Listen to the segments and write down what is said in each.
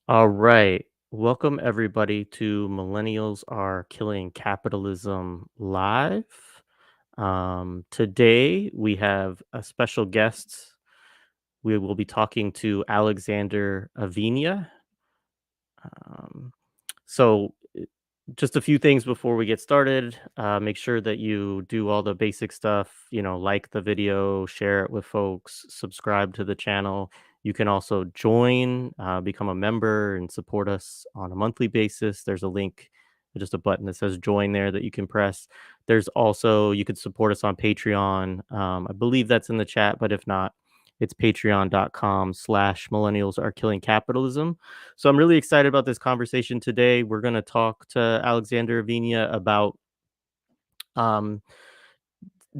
All right. Welcome everybody to Millennials Are Killing Capitalism Live. Today we have a special guest. We will be talking to Alexander Aviña. Um, so, just a few things before we get started. Make sure that you do all the basic stuff, like the video, share it with folks, subscribe to the channel. You can also join, become a member, and support us on a monthly basis. There's a link, just a button that says join there that you can press. There's also, you could support us on Patreon. I believe that's in the chat, but if not, it's patreon.com/millennials are killing capitalism. So I'm really excited about this conversation today. We're going to talk to Alexander Aviña about um,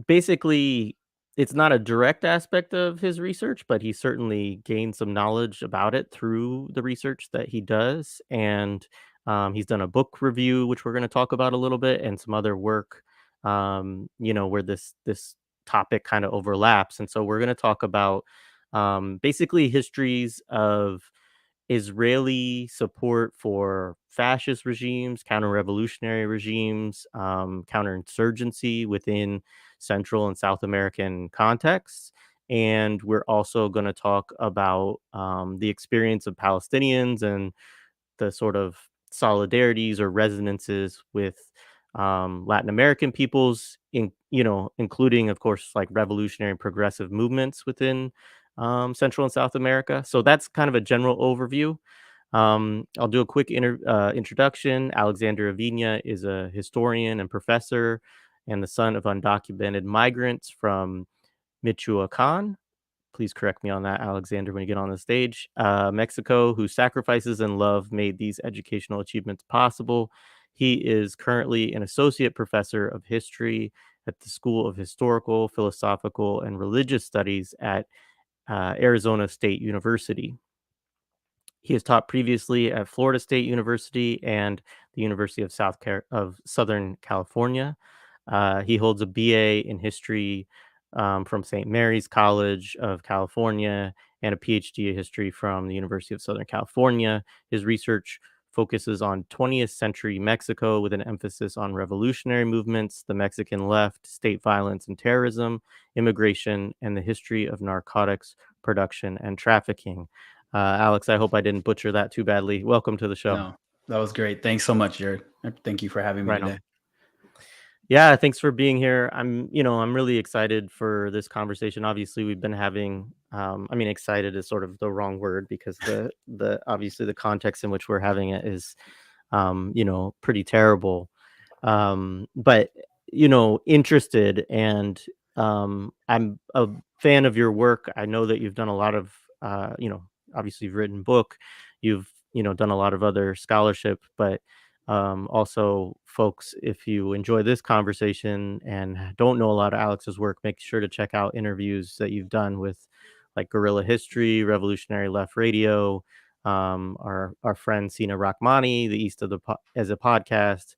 basically, it's not a direct aspect of his research, but he certainly gained some knowledge about it through the research that he does. And he's done a book review, which we're going to talk about a little bit, and some other work, where this topic kind of overlaps. And so we're going to talk about basically histories of Israeli support for fascist regimes, counter-revolutionary regimes, counterinsurgency within Central and South American contexts. And we're also going to talk about the experience of Palestinians and the sort of solidarities or resonances with Latin American peoples, including, of course, like revolutionary and progressive movements within Central and South America. So that's kind of a general overview. I'll do a quick introduction. Alexander Aviña is a historian and professor and the son of undocumented migrants from Michoacán. Please correct me on that, Alexander, when you get on the stage. Mexico, whose sacrifices and love made these educational achievements possible. He is currently an associate professor of history at the School of Historical, Philosophical, and Religious Studies at Arizona State University. He has taught previously at Florida State University and the University of Southern California. He holds a BA in history from St. Mary's College of California and a PhD in history from the University of Southern California. His research focuses on 20th century Mexico with an emphasis on revolutionary movements, the Mexican left, state violence and terrorism, immigration, and the history of narcotics production and trafficking. Alex, I hope I didn't butcher that too badly. Welcome to the show. No, that was great. Thanks so much, Jared. Thank you for having me Right today. on. Yeah, thanks for being here. I'm really excited for this conversation. Obviously, we've been having, excited is sort of the wrong word because the obviously the context in which we're having it is, pretty terrible. But interested, and I'm a fan of your work. I know that you've done a lot of, obviously you've written book, you've done a lot of other scholarship, but also, folks, if you enjoy this conversation and don't know a lot of Alex's work, make sure to check out interviews that you've done with like Guerrilla History, Revolutionary Left Radio, our friend Sina Rahmani, the East of the as a podcast.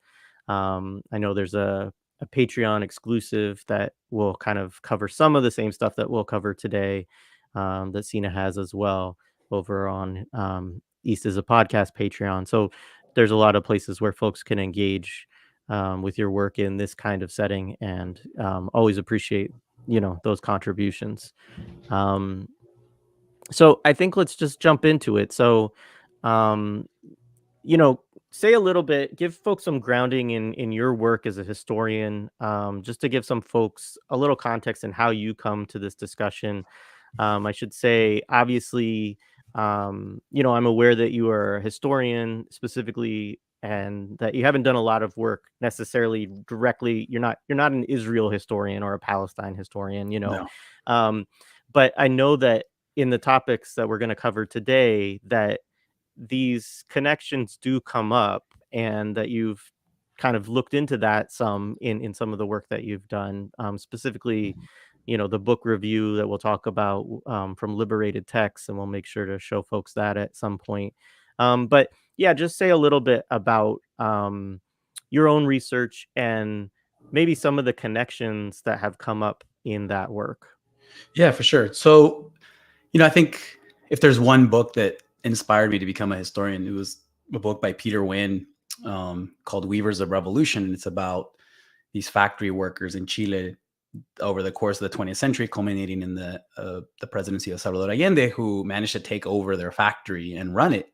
I know there's a Patreon exclusive that will kind of cover some of the same stuff that we'll cover today, that Sina has as well over on East as a podcast Patreon. So there's a lot of places where folks can engage with your work in this kind of setting, and always appreciate those contributions. Um, so I think let's just jump into it. So, um, you know, say a little bit, give folks some grounding in your work as a historian, just to give some folks a little context in how you come to this discussion. I should say, obviously, I'm aware that you are a historian specifically, and that you haven't done a lot of work necessarily directly. You're not an Israel historian or a Palestine historian, No. um, but I know that in the topics that we're going to cover today, that these connections do come up, and that you've kind of looked into that some in some of the work that you've done, specifically the book review that we'll talk about, from Liberated Texts, and we'll make sure to show folks that at some point. But yeah, just say a little bit about your own research and maybe some of the connections that have come up in that work. Yeah, for sure. So, I think if there's one book that inspired me to become a historian. It was a book by Peter Wynne called Weavers of Revolution. And it's about these factory workers in Chile over the course of the 20th century, culminating in the presidency of Salvador Allende, who managed to take over their factory and run it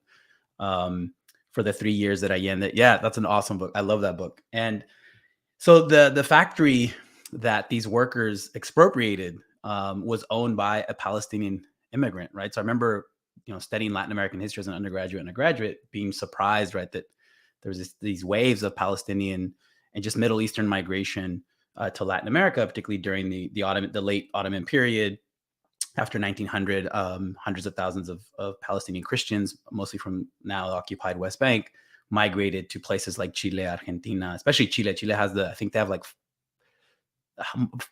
for the 3 years that Allende. Yeah, that's an awesome book. I love that book. And so the factory that these workers expropriated was owned by a Palestinian immigrant, right? So I remember, studying Latin American history as an undergraduate and a graduate, being surprised, right, that there was these waves of Palestinian and just Middle Eastern migration to Latin America, particularly during the late Ottoman period. After 1900, hundreds of thousands of Palestinian Christians, mostly from now occupied West Bank, migrated to places like Chile, Argentina, especially Chile. Chile has I think they have like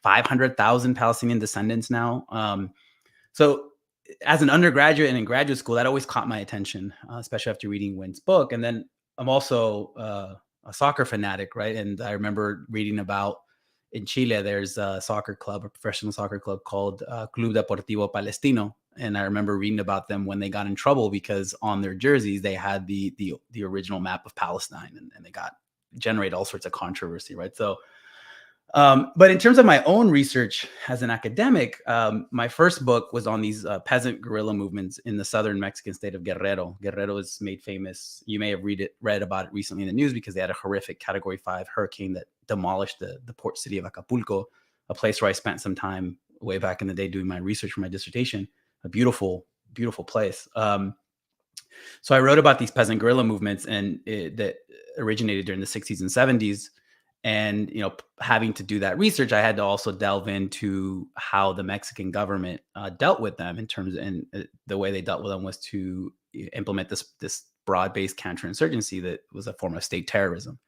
500,000 Palestinian descendants now. So as an undergraduate and in graduate school, that always caught my attention, especially after reading Wynn's book. And then I'm also a soccer fanatic, right? And I remember reading about in Chile, there's a soccer club, a professional soccer club called Club Deportivo Palestino. And I remember reading about them when they got in trouble because on their jerseys, they had the original map of Palestine, and they generate all sorts of controversy, right? So, but in terms of my own research as an academic, my first book was on these peasant guerrilla movements in the southern Mexican state of Guerrero. Guerrero is made famous. You may have read about it recently in the news because they had a horrific Category 5 hurricane that demolished the port city of Acapulco, a place where I spent some time way back in the day doing my research for my dissertation. A beautiful, beautiful place. So I wrote about these peasant guerrilla movements that originated during the 60s and 70s. And, having to do that research, I had to also delve into how the Mexican government dealt with them and the way they dealt with them was to implement this broad-based counterinsurgency that was a form of state terrorism.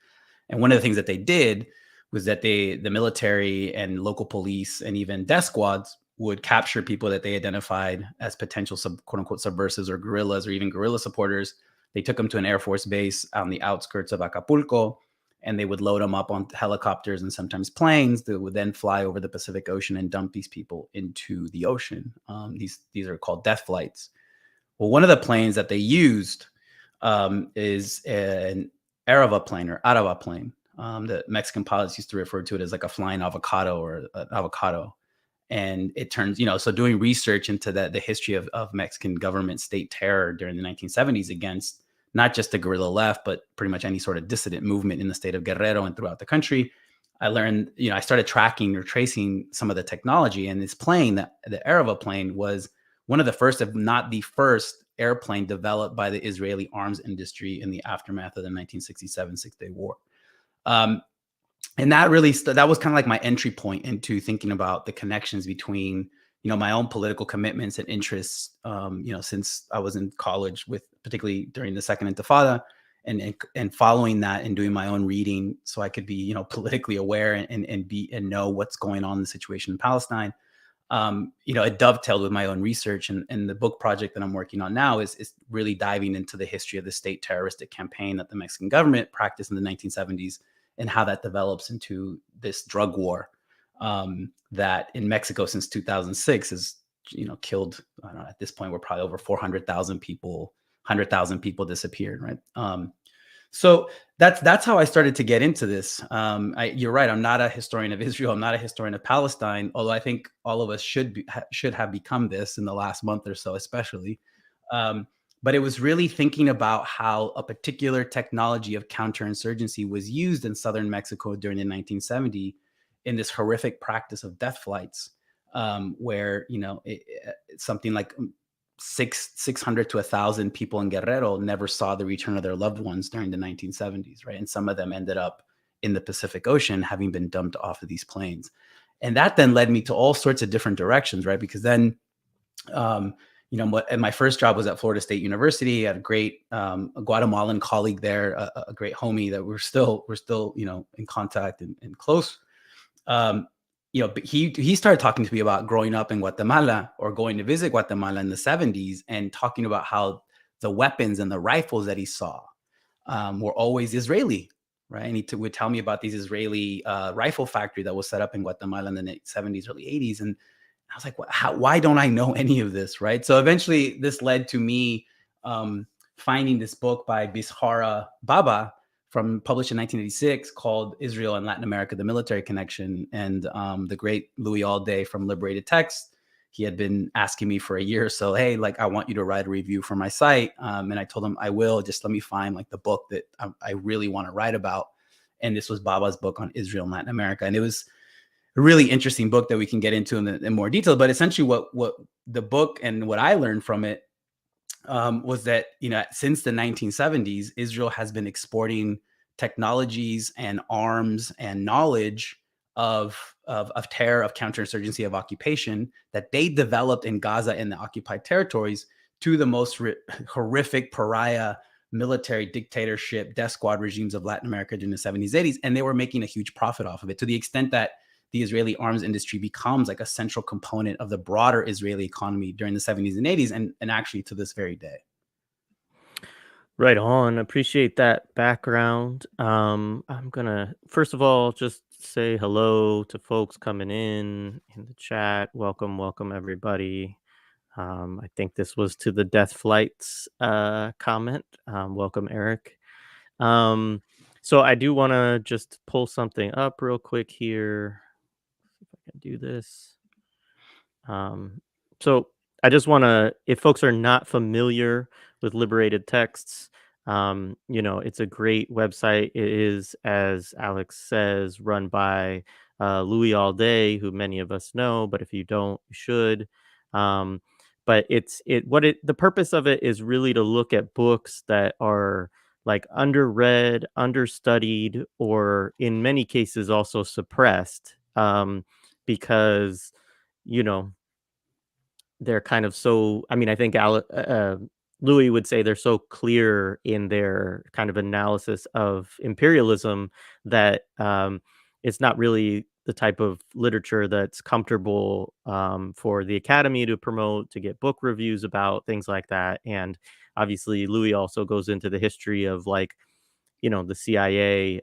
And one of the things that they did was that the military and local police and even death squads would capture people that they identified as potential quote unquote subversives or guerrillas or even guerrilla supporters. They took them to an Air Force base on the outskirts of Acapulco, and they would load them up on helicopters and sometimes planes that would then fly over the Pacific Ocean and dump these people into the ocean. These are called death flights. Well, one of the planes that they used is an Arava plane or Arava plane. The Mexican pilots used to refer to it as like a flying avocado or an avocado. And it turns, so doing research into the history of Mexican government state terror during the 1970s against not just the guerrilla left, but pretty much any sort of dissident movement in the state of Guerrero and throughout the country. I learned, I started tracking or tracing some of the technology. And this plane, the Arava plane, was one of the first, if not the first, airplane developed by the Israeli arms industry in the aftermath of the 1967 Six-Day War. And that really, that was kind of like my entry point into thinking about the connections between, my own political commitments and interests, since I was in college particularly during the Second Intifada and following that and doing my own reading so I could be, politically aware and know what's going on in the situation in Palestine. It dovetailed with my own research and the book project that I'm working on now is really diving into the history of the state terroristic campaign that the Mexican government practiced in the 1970s and how that develops into this drug war that in Mexico since 2006 has, killed, I don't know, at this point, we're probably over 400,000 people, 100,000 people disappeared, right? So that's how I started to get into this. You're right. I'm not a historian of Israel. I'm not a historian of Palestine, although I think all of us should have become this in the last month or so, especially. But it was really thinking about how a particular technology of counterinsurgency was used in southern Mexico during the 1970s in this horrific practice of death flights, where something like 600 to 1,000 people in Guerrero never saw the return of their loved ones during the 1970s, right? And some of them ended up in the Pacific Ocean, having been dumped off of these planes. And that then led me to all sorts of different directions, right? Because then, and my first job was at Florida State University. I had a great Guatemalan colleague there, a great homie that we're still, in contact and close. But he started talking to me about growing up in Guatemala or going to visit Guatemala in the 70s and talking about how the weapons and the rifles that he saw were always Israeli, right? And he would tell me about these Israeli rifle factory that was set up in Guatemala in the 70s, early 80s. And I was like, why don't I know any of this, right? So eventually this led to me finding this book by Bishara Baba published in 1986 called Israel and Latin America, the Military Connection. And the great Louis Alday from Liberated Text, he had been asking me for a year or so, hey, like, I want you to write a review for my site. And I told him I will, just let me find like the book that I really want to write about. And this was Baba's book on Israel and Latin America. And it was a really interesting book that we can get into in more detail. But essentially what the book and what I learned from it was that, since the 1970s, Israel has been exporting technologies and arms and knowledge of terror, of counterinsurgency, of occupation that they developed in Gaza and the occupied territories to the most horrific pariah military dictatorship, death squad regimes of Latin America during the 70s, 80s. And they were making a huge profit off of it, to the extent that the Israeli arms industry becomes like a central component of the broader Israeli economy during the 70s and 80s, and actually to this very day. Right on. Appreciate that background. I'm gonna first of all just say hello to folks coming in the chat. Welcome everybody. I think this was to the Death Flights comment. Welcome, Eric. So I do want to just pull something up real quick here. See if I can do this. So I just want to, if folks are not familiar with Liberated Texts, it's a great website. It is, as Alex says, run by Louis Alday, who many of us know, but if you don't, you should. But the purpose of it is really to look at books that are like underread, understudied, or in many cases also suppressed, because you know they're kind of so, I mean, I think Louis would say they're so clear in their kind of analysis of imperialism that it's not really the type of literature that's comfortable for the academy to promote, to get book reviews about, things like that. And obviously Louis also goes into the history of, like, the CIA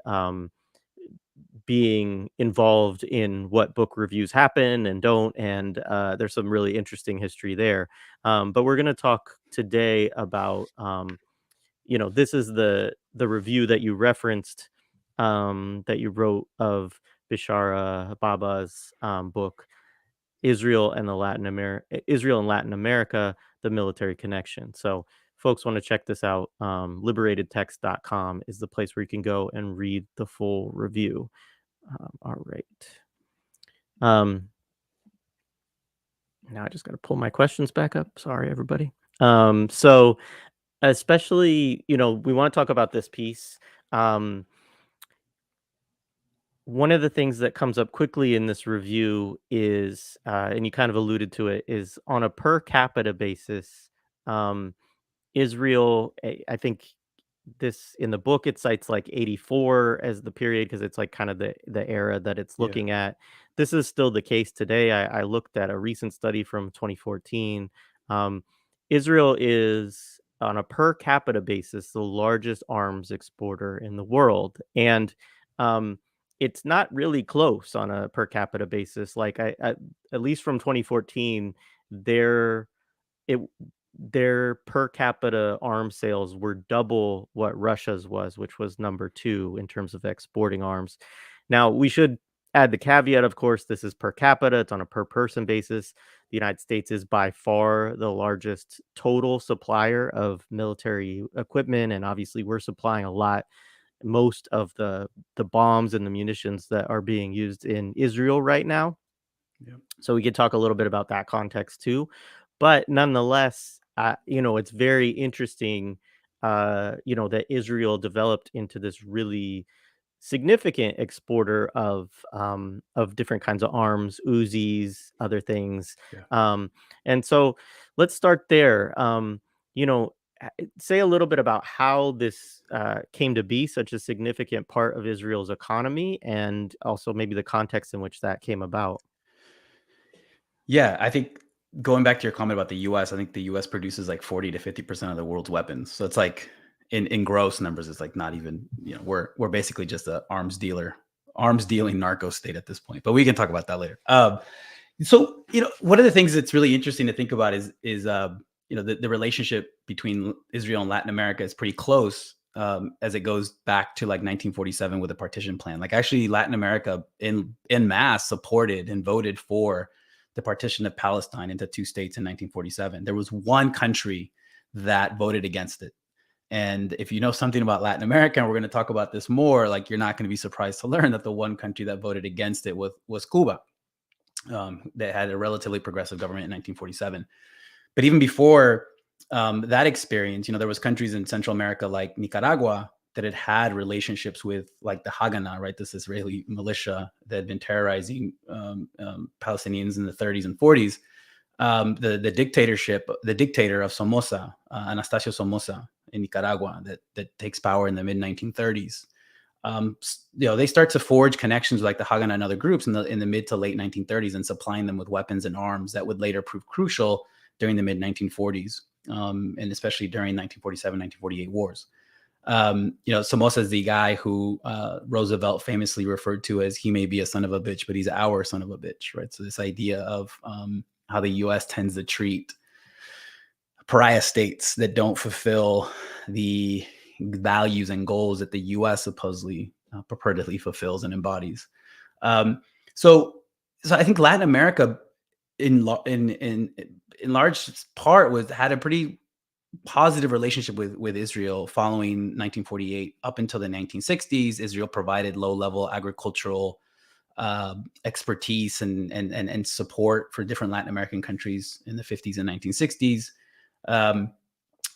being involved in what book reviews happen and don't, and there's some really interesting history there. But we're going to talk today about, this is the review that you referenced, that you wrote of Bishara Baba's book, Israel and Latin America, the Military Connection. So folks want to check this out, liberatedtext.com is the place where you can go and read the full review. All right. Now I just got to pull my questions back up. Sorry, everybody. So especially, we want to talk about this piece. One of the things that comes up quickly in this review is, and you kind of alluded to it, is on a per capita basis, Israel, I think this in the book, it cites like 84 as the period because it's like kind of the era that it's Yeah. looking at. This is still the case today. I looked at a recent study from 2014. Israel is, on a per capita basis, the largest arms exporter in the world. And it's not really close on a per capita basis. Like, at least from 2014, their per capita arms sales were double what Russia's was, which was number 2 in terms of exporting arms. Now, we should add the caveat, of course, this is per capita, it's on a per person basis. The United States is by far the largest total supplier of military equipment, and obviously we're supplying a lot, most of the bombs and the munitions that are being used in Israel right now. Yeah. So we could talk a little bit about that context too. But nonetheless, it's very interesting, that Israel developed into this really significant exporter of different kinds of arms, Uzis, other things. Yeah. And so let's start there. Say a little bit about how this came to be such a significant part of Israel's economy, and also maybe the context in which that came about. Yeah, I think going back to your comment about the US, I think the US produces like 40 to 50% of the world's weapons. So it's like in gross numbers, it's like not even, we're basically just a arms dealing narco state at this point. But we can talk about that later. So, one of the things that's really interesting to think about is the relationship between Israel and Latin America is pretty close, as it goes back to like 1947 with the partition plan. Like actually Latin America in mass supported and voted for the partition of Palestine into two states in 1947. There was one country that voted against it. And if you know something about Latin America, and we're going to talk about this more, like you're not going to be surprised to learn that the one country that voted against it was Cuba. That had a relatively progressive government in 1947. But even before that experience, there was countries in Central America like Nicaragua that had relationships with like the Haganah, right? This Israeli militia that had been terrorizing Palestinians in the 30s and 40s. The dictator of Somoza, Anastasio Somoza in Nicaragua, that takes power in the mid 1930s. They start to forge connections with like the Haganah and other groups in the mid to late 1930s, and supplying them with weapons and arms that would later prove crucial during the mid 1940s, and especially during 1947, 1948 wars. Somoza is the guy who Roosevelt famously referred to as, he may be a son of a bitch, but he's our son of a bitch, right? So this idea of how the U.S. tends to treat pariah states that don't fulfill the values and goals that the U.S. supposedly purportedly fulfills and embodies. So I think Latin America, in large part, had a pretty positive relationship with Israel following 1948 up until the 1960s. Israel provided low-level agricultural expertise and support for different Latin American countries in the 50s and 1960s.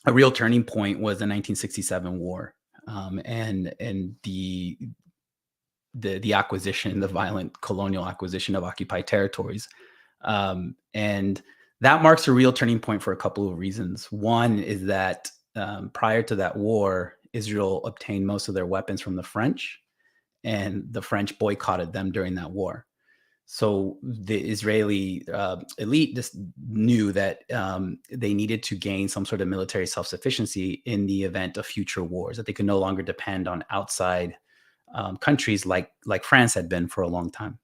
A real turning point was the 1967 war, and the acquisition, the violent colonial acquisition of occupied territories. And that marks a real turning point for a couple of reasons. One is that prior to that war, Israel obtained most of their weapons from the French, and the French boycotted them during that war. So the Israeli elite just knew that they needed to gain some sort of military self-sufficiency in the event of future wars, that they could no longer depend on outside countries like France had been for a long time.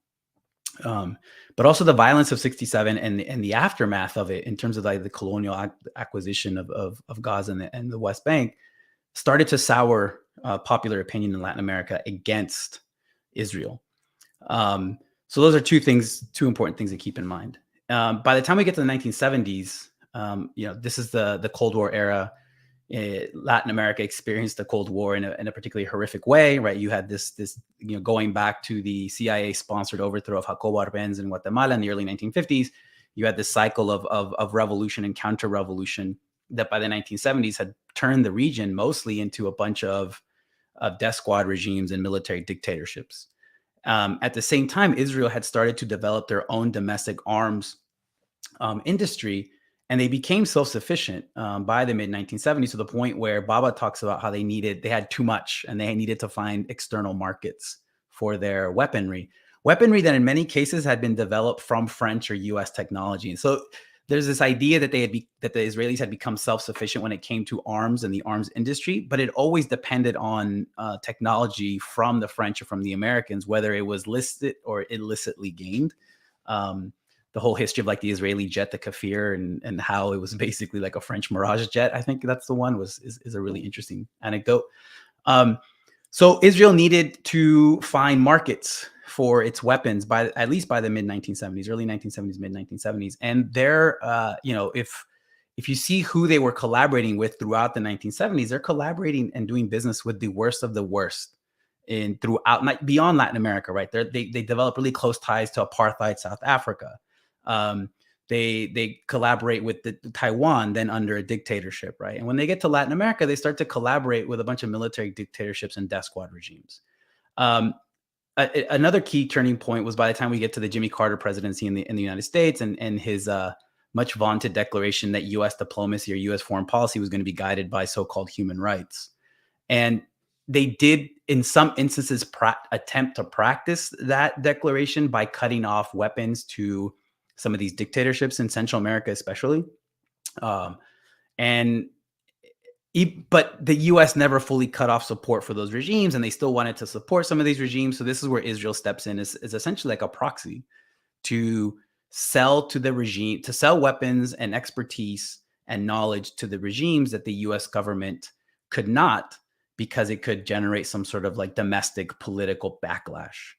But also the violence of 67 and the aftermath of it, in terms of like the colonial acquisition of Gaza and the West Bank, started to sour popular opinion in Latin America against Israel. So those are two important things to keep in mind. By the time we get to the 1970s, this is the Cold War era. Latin America experienced the Cold War in a particularly horrific way, right? You had this going back to the CIA-sponsored overthrow of Jacobo Arbenz in Guatemala in the early 1950s. You had this cycle of revolution and counter-revolution that by the 1970s had turned the region mostly into a bunch of death squad regimes and military dictatorships. At the same time, Israel had started to develop their own domestic arms industry, and they became self-sufficient by the mid-1970s, to the point where Baba talks about how they had too much, and they needed to find external markets for their weaponry that in many cases had been developed from French or US technology. And so there's this idea that that the Israelis had become self-sufficient when it came to arms and the arms industry, but it always depended on technology from the French or from the Americans, whether it was listed or illicitly gained. The whole history of like the Israeli jet, the Kafir, and how it was basically like a French Mirage jet, I think that's the one, is a really interesting anecdote. So Israel needed to find markets for its weapons at least by the mid 1970s, early 1970s, mid 1970s. And there, if you see who they were collaborating with throughout the 1970s, they're collaborating and doing business with the worst of the worst beyond Latin America, right? They develop really close ties to apartheid South Africa. They collaborate with the Taiwan, then under a dictatorship, right? And when they get to Latin America, they start to collaborate with a bunch of military dictatorships and death squad regimes. Another key turning point was by the time we get to the Jimmy Carter presidency in the United States, and his much vaunted declaration that U.S. diplomacy or U.S. foreign policy was going to be guided by so-called human rights. And they did, in some instances, attempt to practice that declaration by cutting off weapons to some of these dictatorships in Central America, especially. But the U.S. never fully cut off support for those regimes, and they still wanted to support some of these regimes. So this is where Israel steps in, is essentially like a proxy to sell to the regime, to sell weapons and expertise and knowledge to the regimes that the US government could not, because it could generate some sort of like domestic political backlash.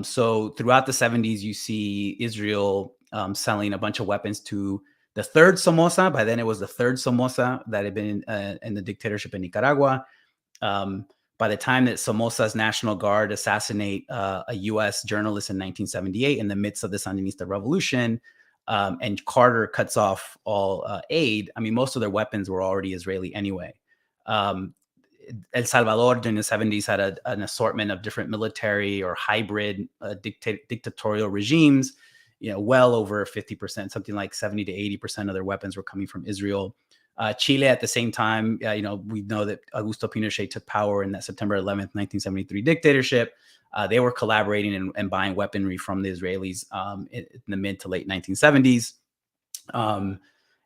So throughout the 70s, you see Israel selling a bunch of weapons to the third Somoza. By then, it was the third Somoza that had been in the dictatorship in Nicaragua. By the time that Somoza's National Guard assassinate a U.S. journalist in 1978 in the midst of the Sandinista revolution, and Carter cuts off all aid, I mean, most of their weapons were already Israeli anyway. El Salvador during the 70s had an assortment of different military or hybrid dictatorial regimes. Well over 50%, something like 70 to 80% of their weapons were coming from Israel. Chile at the same time, we know that Augusto Pinochet took power in that September 11th, 1973 dictatorship. They were collaborating and buying weaponry from the Israelis in the mid to late 1970s.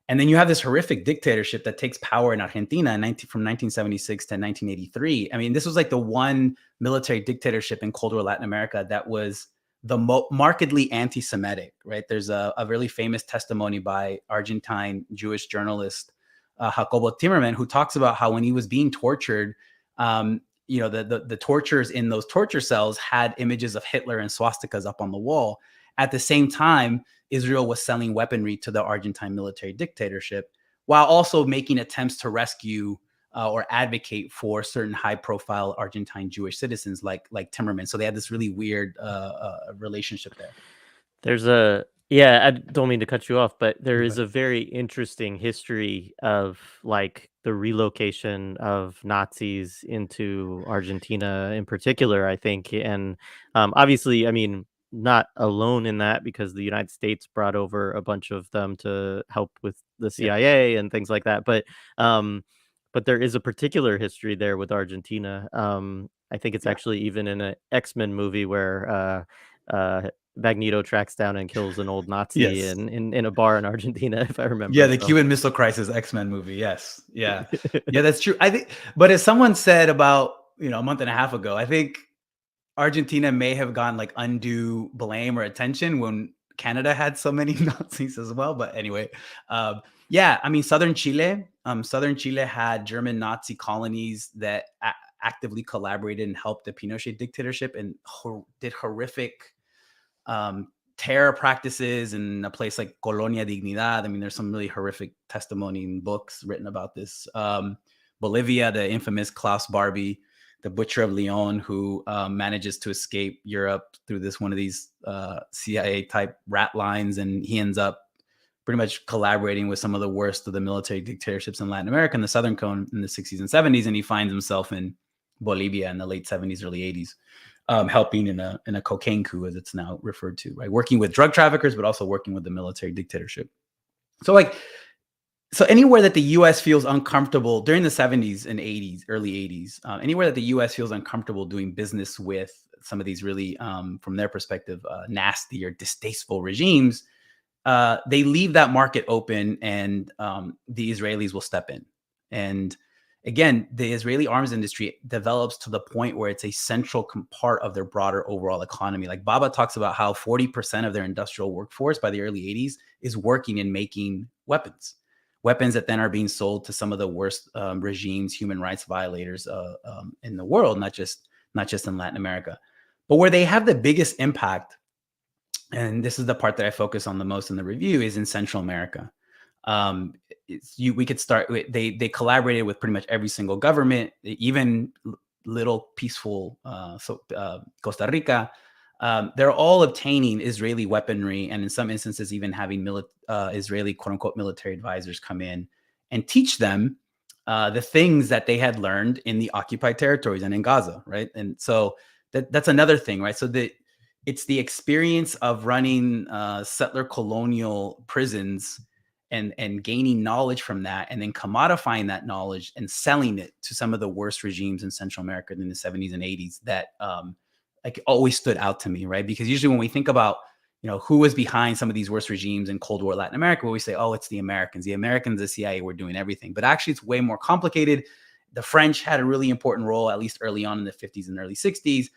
And then you have this horrific dictatorship that takes power in Argentina from 1976 to 1983. I mean, this was like the one military dictatorship in Cold War Latin America that was the markedly anti-Semitic, right? There's a really famous testimony by Argentine Jewish journalist Jacobo Timmerman, who talks about how when he was being tortured, the torturers in those torture cells had images of Hitler and swastikas up on the wall. At the same time, Israel was selling weaponry to the Argentine military dictatorship, while also making attempts to rescue or advocate for certain high-profile Argentine Jewish citizens like Timmerman. So they had this really weird relationship there. I don't mean to cut you off, but there is a very interesting history of like the relocation of Nazis into Argentina in particular, I think. And obviously, I mean, not alone in that, because the United States brought over a bunch of them to help with the CIA and things like that. But there is a particular history there with Argentina. I think it's actually even in an X-Men movie where Magneto tracks down and kills an old Nazi in a bar in Argentina, if I remember. Yeah, the Cuban Missile Crisis X-Men movie. Yes. Yeah. Yeah, that's true. I think, but as someone said about, a month and a half ago, I think Argentina may have gotten like undue blame or attention when Canada had so many Nazis as well. But anyway, I mean, Southern Chile had German Nazi colonies that actively collaborated and helped the Pinochet dictatorship and did horrific terror practices in a place like Colonia Dignidad. I mean, there's some really horrific testimony and books written about this. Bolivia, the infamous Klaus Barbie, the Butcher of Leon, who manages to escape Europe through one of these CIA type rat lines, and he ends up pretty much collaborating with some of the worst of the military dictatorships in Latin America in the Southern Cone in the 60s and 70s, and he finds himself in Bolivia in the late 70s, early 80s, helping in a cocaine coup, as it's now referred to, right? Working with drug traffickers, but also working with the military dictatorship. So anywhere that the U.S. feels uncomfortable during the 70s and 80s, early 80s, anywhere that the U.S. feels uncomfortable doing business with some of these really, from their perspective, nasty or distasteful regimes, they leave that market open, and the Israelis will step in. And again, the Israeli arms industry develops to the point where it's a central part of their broader overall economy. Like Baba talks about how 40% of their industrial workforce by the early 80s is working in making weapons that then are being sold to some of the worst regimes, human rights violators in the world, not just in Latin America. But where they have the biggest impact, and this is the part that I focus on the most in the review, is in Central America. We could start. They collaborated with pretty much every single government, even little peaceful Costa Rica. They're all obtaining Israeli weaponry, and in some instances, even having Israeli "quote unquote" military advisors come in and teach them the things that they had learned in the occupied territories and in Gaza, right? And so that's another thing, right? So it's the experience of running settler colonial prisons and gaining knowledge from that, and then commodifying that knowledge and selling it to some of the worst regimes in Central America in the 70s and 80s that like always stood out to me, right? Because usually when we think about, who was behind some of these worst regimes in Cold War Latin America, we say, oh, it's the Americans. The Americans, the CIA were doing everything. But actually, it's way more complicated. The French had a really important role, at least early on in the 50s and early 60s.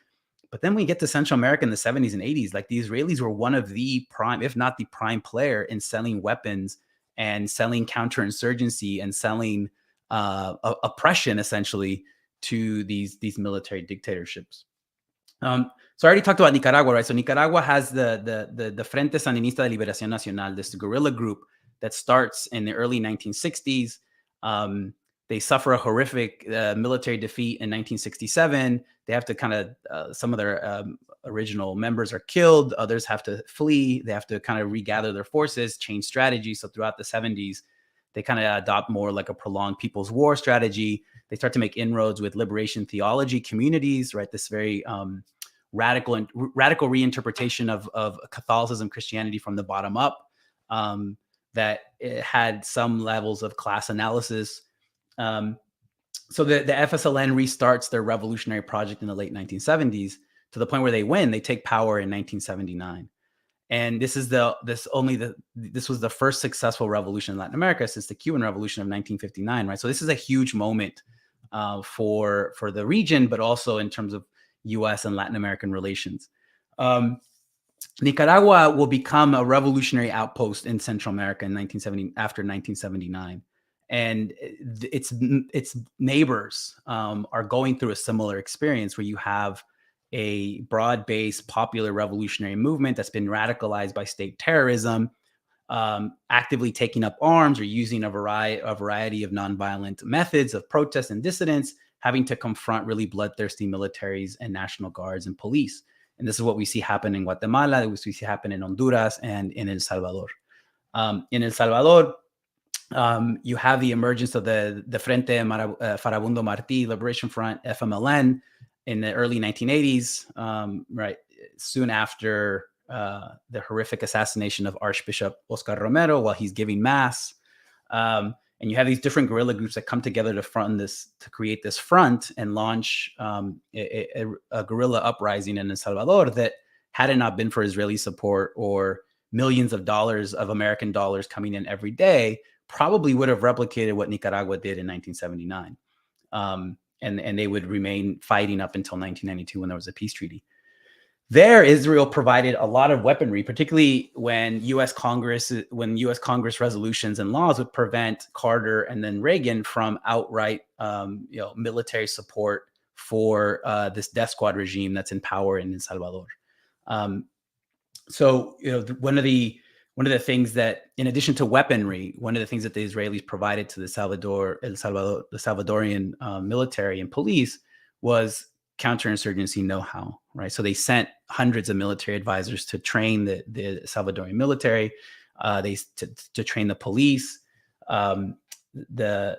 But then we get to Central America in the 70s and 80s, like the Israelis were one of the prime, if not the prime player in selling weapons and selling counterinsurgency and selling oppression essentially to these military dictatorships. So I already talked about Nicaragua, right? So Nicaragua has the Frente Sandinista de Liberación Nacional, this guerrilla group that starts in the early 1960s. They suffer a horrific military defeat in 1967. They have to kind of, some of their original members are killed. Others have to flee. They have to kind of regather their forces, change strategy. So throughout the 70s, they kind of adopt more like a prolonged people's war strategy. They start to make inroads with liberation theology communities, right? This very radical reinterpretation of Catholicism, Christianity from the bottom up, that it had some levels of class analysis. So the FSLN restarts their revolutionary project in the late 1970s to the point where they win. They take power in 1979. And this was the first successful revolution in Latin America since the Cuban Revolution of 1959, right? So this is a huge moment for the region, but also in terms of U.S. and Latin American relations. Nicaragua will become a revolutionary outpost in Central America in after 1979. And its neighbors are going through a similar experience where you have a broad-based popular revolutionary movement that's been radicalized by state terrorism, actively taking up arms or using a variety of nonviolent methods of protest and dissidence, having to confront really bloodthirsty militaries and national guards and police. And this is what we see happen in Guatemala, we see happen in Honduras and in El Salvador. In El Salvador, you have the emergence of the Frente Farabundo Martí Liberation Front, FMLN, in the early 1980s, right, soon after the horrific assassination of Archbishop Oscar Romero while he's giving mass. And you have these different guerrilla groups that come together to create this front and launch a guerrilla uprising in El Salvador that, had it not been for Israeli support or millions of dollars of American dollars coming in every day, probably would have replicated what Nicaragua did in 1979. And they would remain fighting up until 1992 when there was a peace treaty. There, Israel provided a lot of weaponry, particularly when U.S. Congress resolutions and laws would prevent Carter and then Reagan from outright, military support for this death squad regime that's in power in El Salvador. So, one of the things that, in addition to weaponry, one of the things that the Israelis provided to the Salvadorian military and police was counterinsurgency know-how, right? So they sent hundreds of military advisors to train the Salvadorian military, to train the police. The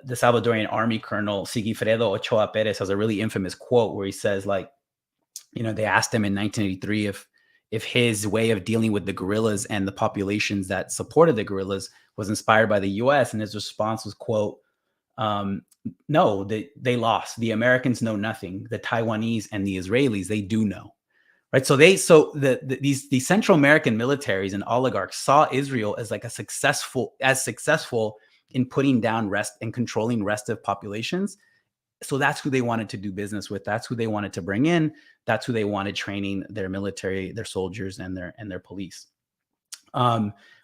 Salvadorian army colonel Sigifredo Ochoa Perez has a really infamous quote where he says, they asked him in 1983 if his way of dealing with the guerrillas and the populations that supported the guerrillas was inspired by the U.S. And his response was, quote, no, they lost. The Americans know nothing. The Taiwanese and the Israelis, they do know, right? So these Central American militaries and oligarchs saw Israel as successful in putting down and controlling restive populations. So that's who they wanted to do business with. That's who they wanted to bring in. That's who they wanted training their military, their soldiers, and their police.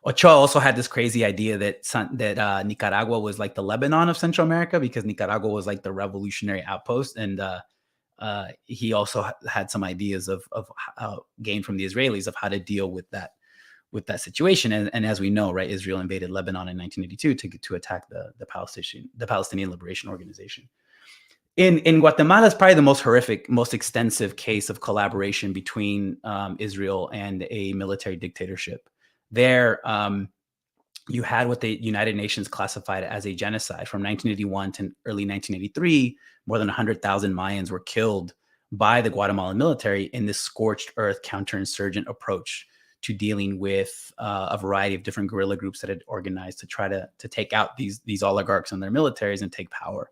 Ochoa also had this crazy idea that Nicaragua was like the Lebanon of Central America, because Nicaragua was like the revolutionary outpost, and he also had some ideas of gained from the Israelis of how to deal with that situation. And as we know, right, Israel invaded Lebanon in 1982 to attack the Palestinian Liberation Organization. In Guatemala is probably the most horrific, most extensive case of collaboration between Israel and a military dictatorship. There, you had what the United Nations classified as a genocide. From 1981 to early 1983, more than 100,000 Mayans were killed by the Guatemalan military in this scorched earth counterinsurgent approach to dealing with a variety of different guerrilla groups that had organized to try to take out these oligarchs and their militaries and take power.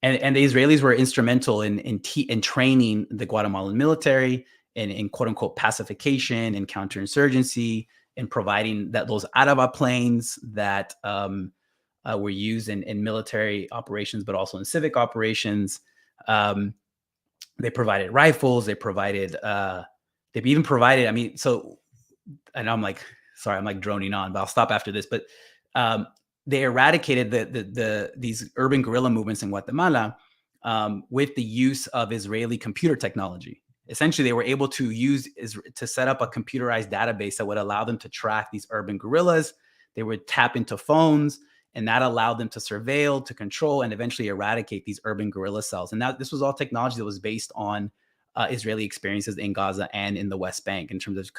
And the Israelis were instrumental in training the Guatemalan military in quote unquote pacification and counterinsurgency, in providing those Araba planes that were used in military operations, but also in civic operations. They provided rifles. They even provided. And I'm like droning on, but I'll stop after this. But um, they eradicated these urban guerrilla movements in Guatemala with the use of Israeli computer technology. Essentially, they were able to to set up a computerized database that would allow them to track these urban guerrillas. They would tap into phones, and that allowed them to surveil, to control, and eventually eradicate these urban guerrilla cells. And this was all technology that was based on Israeli experiences in Gaza and in the West Bank in terms of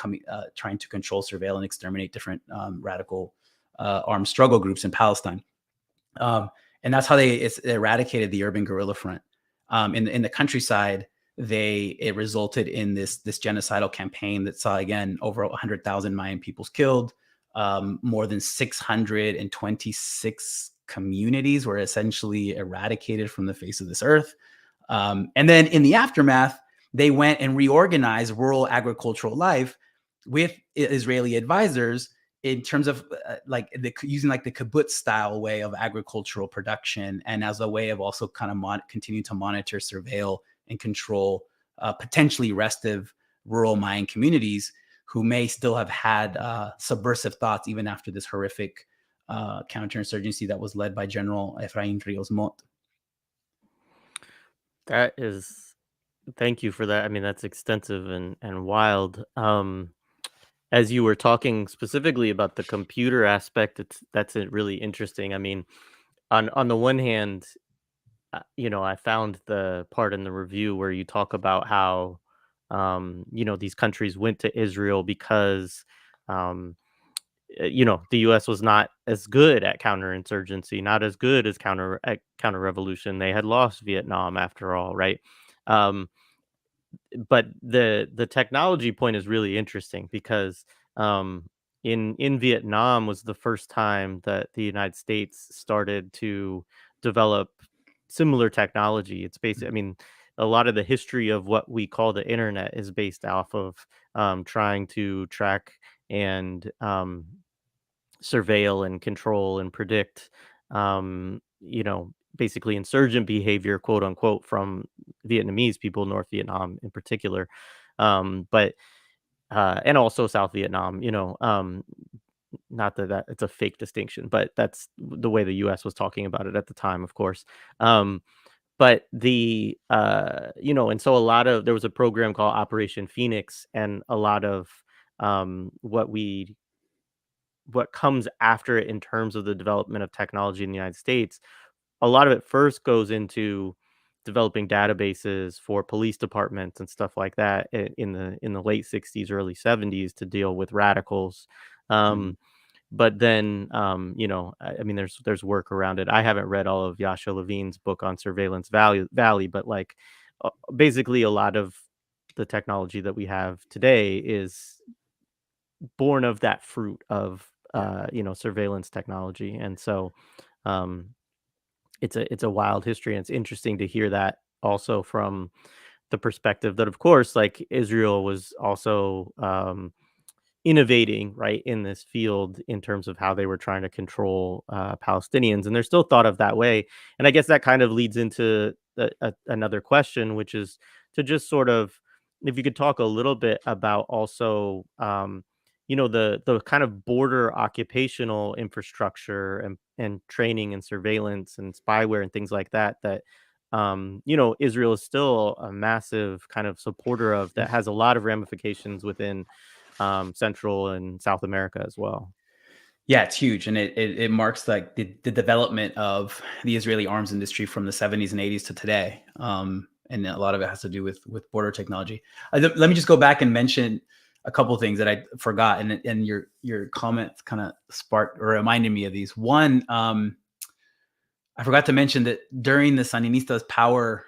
trying to control, surveil, and exterminate different radical armed struggle groups in Palestine. And that's how they eradicated the urban guerrilla front. In the countryside, it resulted in this genocidal campaign that saw, again, over 100,000 Mayan peoples killed. More than 626 communities were essentially eradicated from the face of this earth. And then in the aftermath, they went and reorganized rural agricultural life with Israeli advisors in terms of using the kibbutz style way of agricultural production, and as a way of also kind of continue to monitor, surveil, and control potentially restive rural Mayan communities who may still have had subversive thoughts even after this horrific counterinsurgency that was led by General Efrain Rios Mott. That is, thank you for that. I mean, that's extensive and wild. As you were talking specifically about the computer aspect, that's really interesting. I mean, on the one hand, I found the part in the review where you talk about how, these countries went to Israel because, um, the U.S. was not as good at counterinsurgency, not as good as counter revolution. They had lost Vietnam after all, right? Um, but the technology point is really interesting because in Vietnam was the first time that the United States started to develop similar technology. It's basically, I mean, a lot of the history of what we call the internet is based off of trying to track and surveil and control and predict, basically insurgent behavior, quote unquote, from Vietnamese people, North Vietnam in particular, but and also South Vietnam. Not that it's a fake distinction, but that's the way the U.S. was talking about it at the time, of course. But and so there was a program called Operation Phoenix, and a lot of what comes after it in terms of the development of technology in the United States, a lot of it first goes into developing databases for police departments and stuff like that in the late 60s, early 70s to deal with radicals. Mhm. But then, I mean, there's work around it. I haven't read all of Yasha Levine's book on Surveillance Valley, but basically a lot of the technology that we have today is born of that fruit of Yeah. surveillance technology. And so um it's a wild history, and it's interesting to hear that also from the perspective that, of course, like, Israel was also innovating, right, in this field in terms of how they were trying to control Palestinians, and they're still thought of that way. And I guess that kind of leads into another question, which is to just sort of, if you could talk a little bit about also, the kind of border occupational infrastructure and training and surveillance and spyware and things like that, Israel is still a massive kind of supporter of, that has a lot of ramifications within Central and South America as well. Yeah, it's huge, and it marks like the development of the Israeli arms industry from the 70s and 80s to today, and a lot of it has to do with border technology. Let me just go back and mention a couple of things that I forgot, and your comments kind of sparked or reminded me of these. One, I forgot to mention that during the Sandinistas' power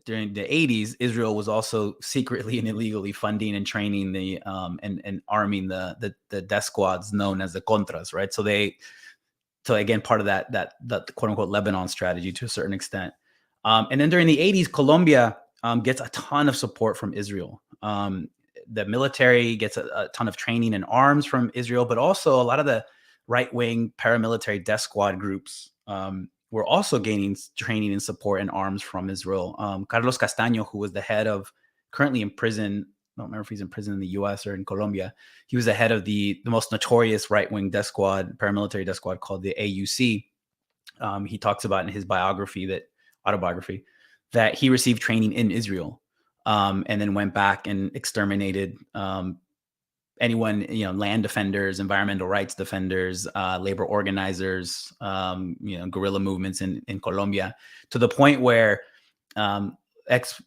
during the 80s, Israel was also secretly and illegally funding and training and arming the death squads known as the Contras, right? So again, part of that quote unquote Lebanon strategy to a certain extent. And then during the 80s, Colombia gets a ton of support from Israel. The military gets a ton of training and arms from Israel, but also a lot of the right-wing paramilitary death squad groups were also gaining training and support and arms from Israel. Carlos Castaño, who was the head of, currently in prison, don't remember if he's in prison in the U.S. or in Colombia. He was the head of the most notorious right-wing death squad, paramilitary death squad called the AUC. He talks about in his autobiography, that he received training in Israel, and then went back and exterminated anyone, land defenders, environmental rights defenders, labor organizers, guerrilla movements in Colombia, to the point where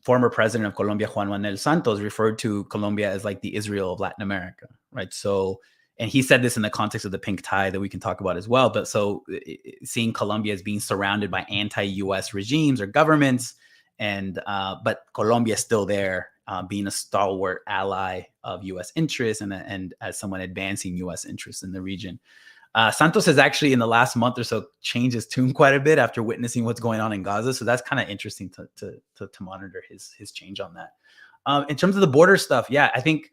former president of Colombia, Juan Manuel Santos, referred to Colombia as like the Israel of Latin America, right? So, and he said this in the context of the pink tide that we can talk about as well. But so seeing Colombia as being surrounded by anti-US regimes or governments, but Colombia is still there, being a stalwart ally of U.S. interests and as someone advancing U.S. interests in the region. Santos has actually in the last month or so changed his tune quite a bit after witnessing what's going on in Gaza. So that's kind of interesting to monitor his change on that. In terms of the border stuff, yeah, I think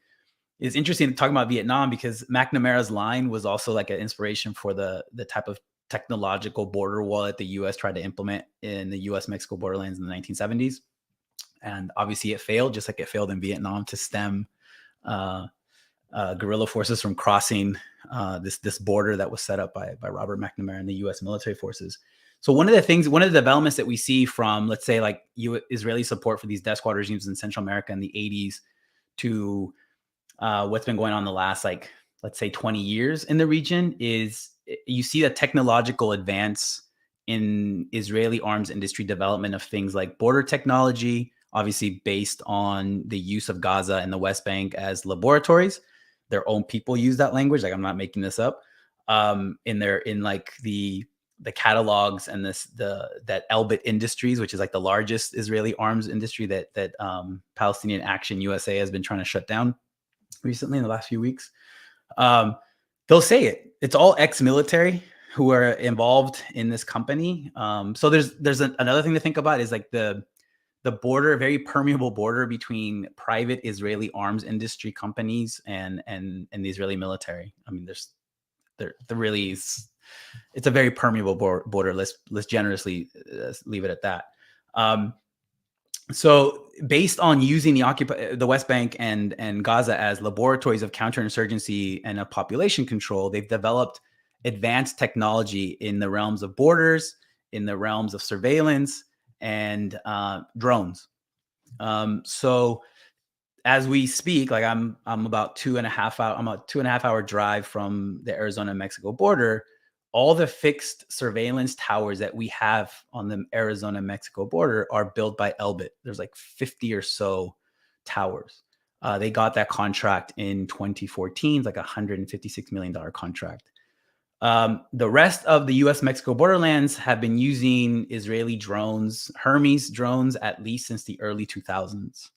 it's interesting to talk about Vietnam, because McNamara's line was also like an inspiration for the type of technological border wall that the U.S. tried to implement in the U.S.-Mexico borderlands in the 1970s. And obviously it failed, just like it failed in Vietnam to stem guerrilla forces from crossing this border that was set up by Robert McNamara and the U.S. military forces. So one of the developments that we see from, let's say, like Israeli support for these death squad regimes in Central America in the 80s to what's been going on the last, like, let's say 20 years in the region, is you see a technological advance in Israeli arms industry development of things like border technology, obviously based on the use of Gaza and the West Bank as laboratories. Their own people use that language. Like, I'm not making this up. In the catalogs and that Elbit Industries, which is like the largest Israeli arms industry that Palestinian Action USA has been trying to shut down recently in the last few weeks. They'll say it. It's all ex-military who are involved in this company. So there's another thing to think about is like the border, very permeable border between private Israeli arms industry companies and the Israeli military. I mean, there really is. It's a very permeable border. Let's generously leave it at that. So based on using the West Bank and Gaza as laboratories of counterinsurgency and of population control, they've developed advanced technology in the realms of borders, in the realms of surveillance, and drones. So as we speak, like I'm about 2.5 hour drive from the Arizona-Mexico border. All the fixed surveillance towers that we have on the Arizona-Mexico border are built by Elbit. There's like 50 or so towers. They got that contract in 2014, like $156 million contract. The rest of the U.S.-Mexico borderlands have been using Israeli drones, Hermes drones, at least since the early 2000s.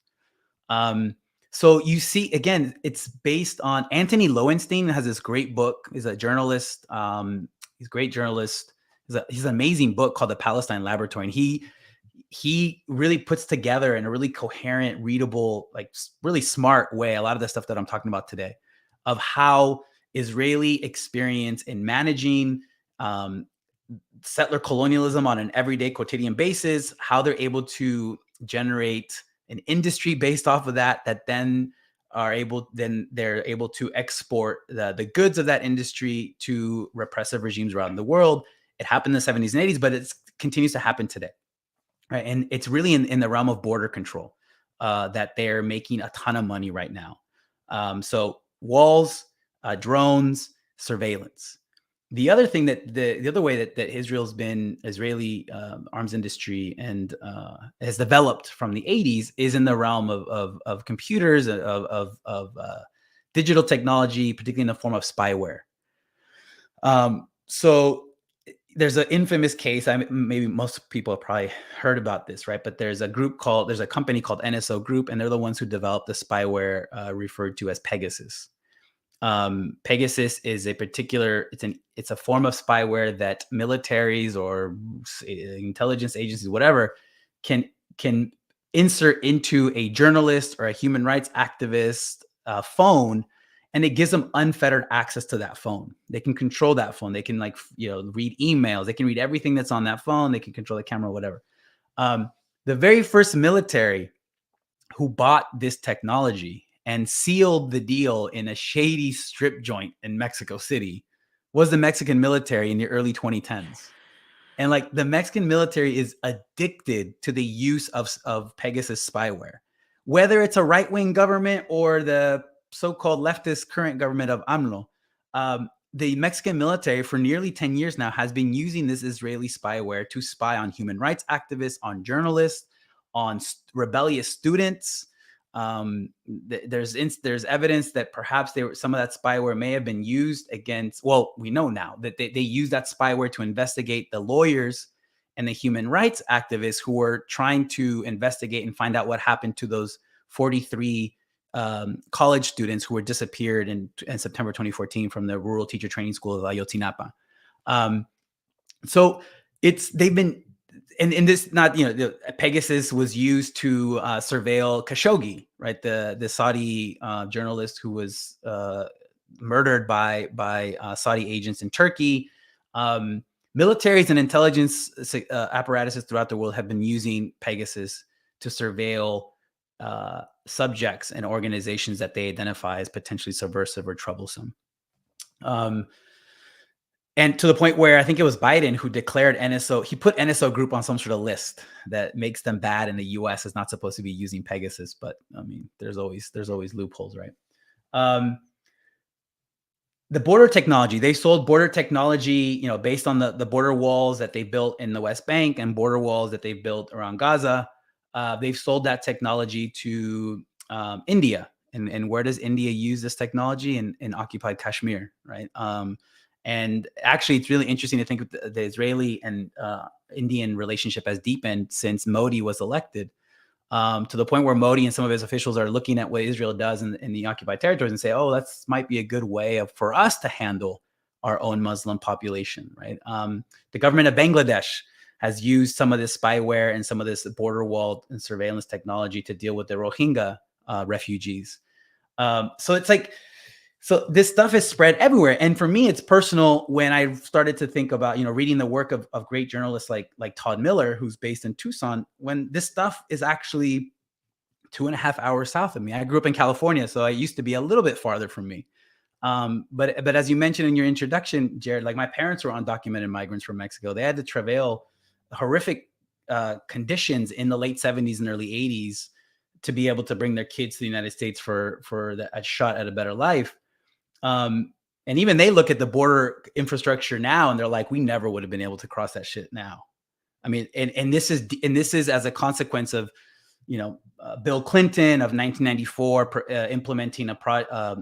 So you see, again, it's based on Anthony Lowenstein has this great book. He's a journalist. He's a great journalist. He's an amazing book called The Palestine Laboratory. And he really puts together in a really coherent, readable, like really smart way, a lot of the stuff that I'm talking about today, of how Israeli experience in managing settler colonialism on an everyday quotidian basis, how they're able to generate an industry based off of that then they're able to export the goods of that industry to repressive regimes around the world. It happened in the 70s and 80s, but it continues to happen today, right? And it's really in the realm of border control that they're making a ton of money right now. So walls, drones, surveillance. The other thing the other way that Israeli arms industry and has developed from the 80s is in the realm of computers, of digital technology, particularly in the form of spyware. So there's an infamous case. Maybe most people have probably heard about this, right? But there's a company called NSO Group, and they're the ones who developed the spyware referred to as Pegasus. Pegasus is it's a form of spyware that militaries or intelligence agencies, whatever, can insert into a journalist or a human rights activist phone, and it gives them unfettered access to that phone. They can control that phone. They can read emails. They can read everything that's on that phone. They can control the camera, whatever. The very first military who bought this technology and sealed the deal in a shady strip joint in Mexico City was the Mexican military in the early 2010s. And like the Mexican military is addicted to the use of Pegasus spyware, whether it's a right-wing government or the so-called leftist current government of AMLO. The Mexican military for nearly 10 years now has been using this Israeli spyware to spy on human rights activists, on journalists, on rebellious students. There's evidence that perhaps some of that spyware may have been used against, well, we know now that they used that spyware to investigate the lawyers and the human rights activists who were trying to investigate and find out what happened to those 43 college students who were disappeared in September 2014 from the rural teacher training school of Ayotzinapa. So they've been, and this, not, the Pegasus was used to surveil Khashoggi, right? The Saudi journalist who was murdered by Saudi agents in Turkey. Militaries and intelligence apparatuses throughout the world have been using Pegasus to surveil subjects and organizations that they identify as potentially subversive or troublesome. And to the point where I think it was Biden who declared NSO, he put NSO Group on some sort of list that makes them bad, and the US is not supposed to be using Pegasus. But I mean, there's always loopholes, right? The border technology, they sold border technology, based on the border walls that they built in the West Bank and border walls that they built around Gaza. They've sold that technology to India. And where does India use this technology? In occupied Kashmir, right? And actually, it's really interesting to think the Israeli and Indian relationship has deepened since Modi was elected, to the point where Modi and some of his officials are looking at what Israel does in the occupied territories and say, oh, that might be a good way for us to handle our own Muslim population, right? The government of Bangladesh has used some of this spyware and some of this border wall and surveillance technology to deal with the Rohingya refugees. So it's like, so this stuff is spread everywhere. And for me, it's personal when I started to think about, reading the work of great journalists like Todd Miller, who's based in Tucson, when this stuff is actually 2.5 hours south of me. I grew up in California, so it used to be a little bit farther from me. But as you mentioned in your introduction, Jared, like my parents were undocumented migrants from Mexico. They had to travail horrific conditions in the late 70s and early 80s to be able to bring their kids to the United States for a shot at a better life. And even they look at the border infrastructure now and they're like, we never would have been able to cross that shit now. I mean, and this is as a consequence of, Bill Clinton of 1994 implementing a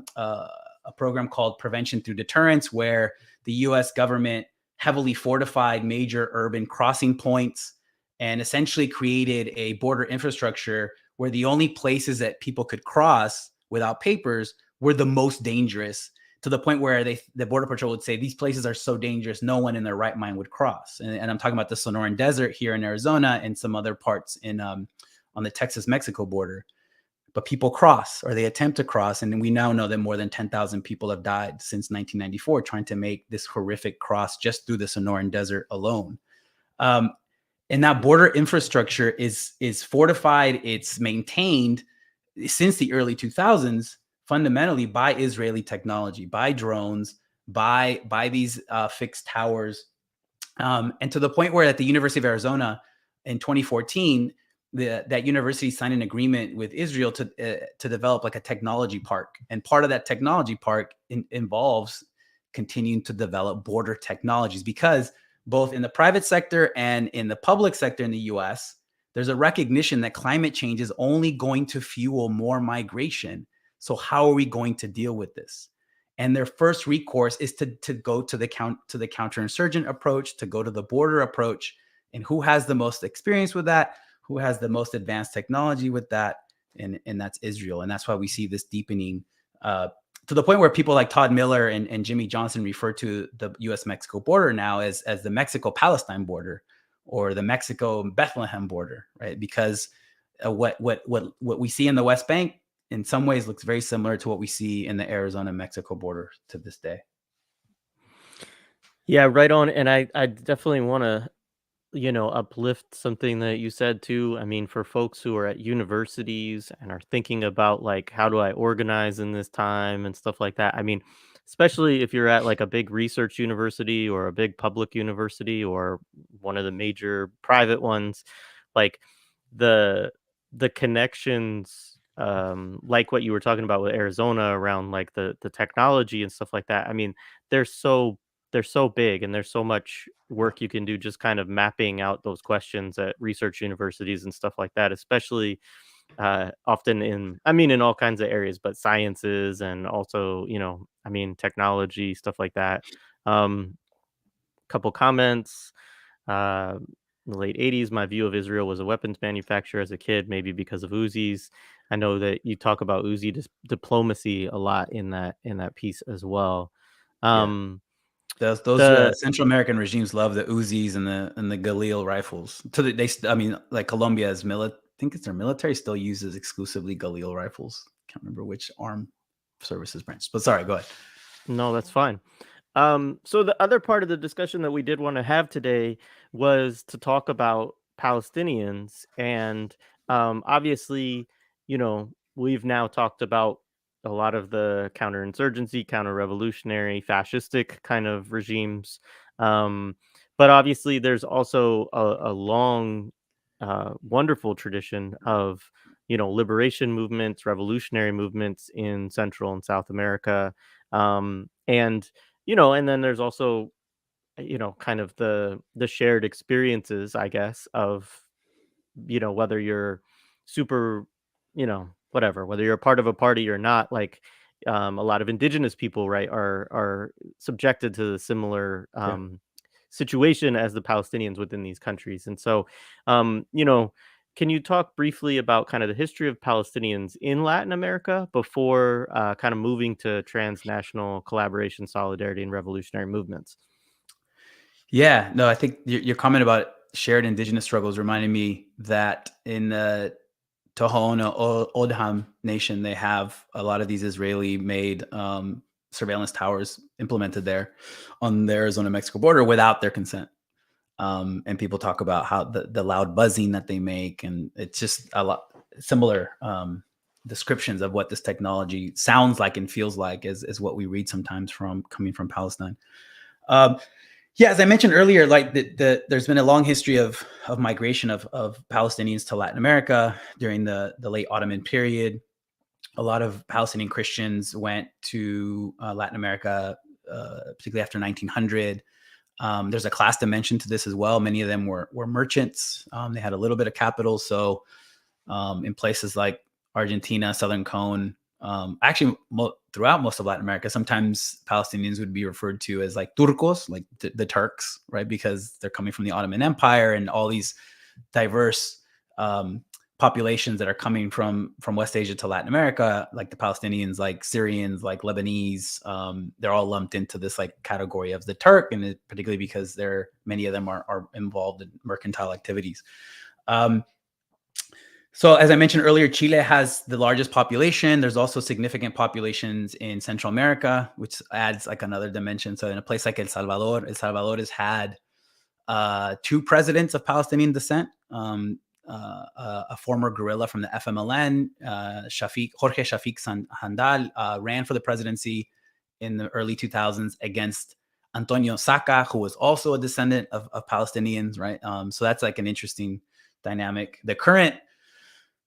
program called Prevention Through Deterrence, where the U.S. government heavily fortified major urban crossing points and essentially created a border infrastructure where the only places that people could cross without papers were the most dangerous, to the point where the Border Patrol would say, these places are so dangerous, no one in their right mind would cross. And I'm talking about the Sonoran Desert here in Arizona and some other parts on the Texas-Mexico border. But people cross, or they attempt to cross. And we now know that more than 10,000 people have died since 1994 trying to make this horrific cross just through the Sonoran Desert alone. And that border infrastructure is fortified. It's maintained since the early 2000s, fundamentally by Israeli technology, by drones, by these fixed towers. And to the point where at the University of Arizona in 2014, that university signed an agreement with Israel to develop like a technology park. And part of that technology park involves continuing to develop border technologies, because both in the private sector and in the public sector in the US, there's a recognition that climate change is only going to fuel more migration. So how are we going to deal with this? And their first recourse is to go to the counterinsurgent approach, to go to the border approach. And who has the most experience with that? Who has the most advanced technology with that? And that's Israel. And that's why we see this deepening to the point where people like Todd Miller and Jimmy Johnson refer to the US-Mexico border now as the Mexico-Palestine border, or the Mexico-Bethlehem border, right? Because what we see in the West Bank in some ways looks very similar to what we see in the Arizona-Mexico border to this day. Yeah, right on. And I definitely want to uplift something that you said too. I mean, for folks who are at universities and are thinking about like, how do I organize in this time and stuff like that. I mean, especially if you're at like a big research university or a big public university or one of the major private ones, like the the connections, like what you were talking about with Arizona around like the technology and stuff like that. I mean, they're so they're so big and there's so much work you can do just kind of mapping out those questions at research universities and stuff like that, especially often in all kinds of areas, but sciences and also, technology, stuff like that. Um, Couple comments. Uh, in the late 80s, my view of Israel was a weapons manufacturer as a kid, maybe because of Uzis. I know that you talk about Uzi diplomacy a lot in that piece as well. Yeah. Um, Those the Central American regimes love the Uzis and the Galil rifles. To the, I mean, like Colombia's I think it's their military still uses exclusively Galil rifles. Can't remember which armed services branch. But sorry, go ahead. No, that's fine. So the other part of the discussion that we did want to have today was to talk about Palestinians, and obviously, we've now talked about a lot of the counterinsurgency, counter-revolutionary, fascistic kind of regimes, um, but obviously, there's also a long, wonderful tradition of liberation movements, revolutionary movements in Central and South America, and then there's also, kind of the shared experiences, I guess, of, whether you're super, whatever, whether you're a part of a party or not, like, a lot of indigenous people, right, are subjected to the similar Yeah. situation as the Palestinians within these countries. And so, can you talk briefly about kind of the history of Palestinians in Latin America before kind of moving to transnational collaboration, solidarity, and revolutionary movements? Yeah, no, I think your comment about shared indigenous struggles reminded me that in the Tohono O'odham nation, they have a lot of these Israeli-made surveillance towers implemented there on the Arizona-Mexico border without their consent. And people talk about how the loud buzzing that they make, and it's just a lot similar descriptions of what this technology sounds like and feels like is what we read sometimes from coming from Palestine. Um, yeah, as I mentioned earlier, like there's been a long history of migration of Palestinians to Latin America during the late Ottoman period. A lot of Palestinian Christians went to Latin America, particularly after 1900. There's a class dimension to this as well. Many of them were merchants. They had a little bit of capital, so in places like Argentina, Southern Cone, actually throughout most of Latin America, sometimes Palestinians would be referred to as like Turcos, like the Turks, right? Because they're coming from the Ottoman Empire and all these diverse populations that are coming from West Asia to Latin America, like the Palestinians, like Syrians, like Lebanese. They're all lumped into this like category of the Turk, and particularly because many of them are involved in mercantile activities. So as I mentioned earlier, Chile has the largest population. There's also significant populations in Central America, which adds like another dimension. So in a place like El Salvador has had two presidents of Palestinian descent. A former guerrilla from the FMLN, Jorge Shafiq Handal, ran for the presidency in the early 2000s against Antonio Saca, who was also a descendant of Palestinians, right? So that's like an interesting dynamic. The current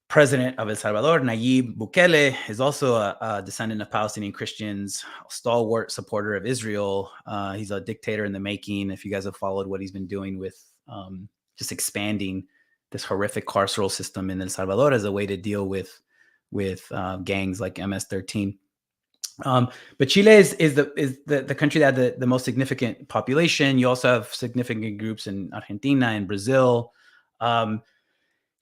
president of El Salvador, Nayib Bukele, is also a descendant of Palestinian Christians, a stalwart supporter of Israel. He's a dictator in the making. If you guys have followed what he's been doing with just expanding this horrific carceral system in El Salvador as a way to deal with gangs like MS-13. But Chile is the country that had the most significant population. You also have significant groups in Argentina and Brazil.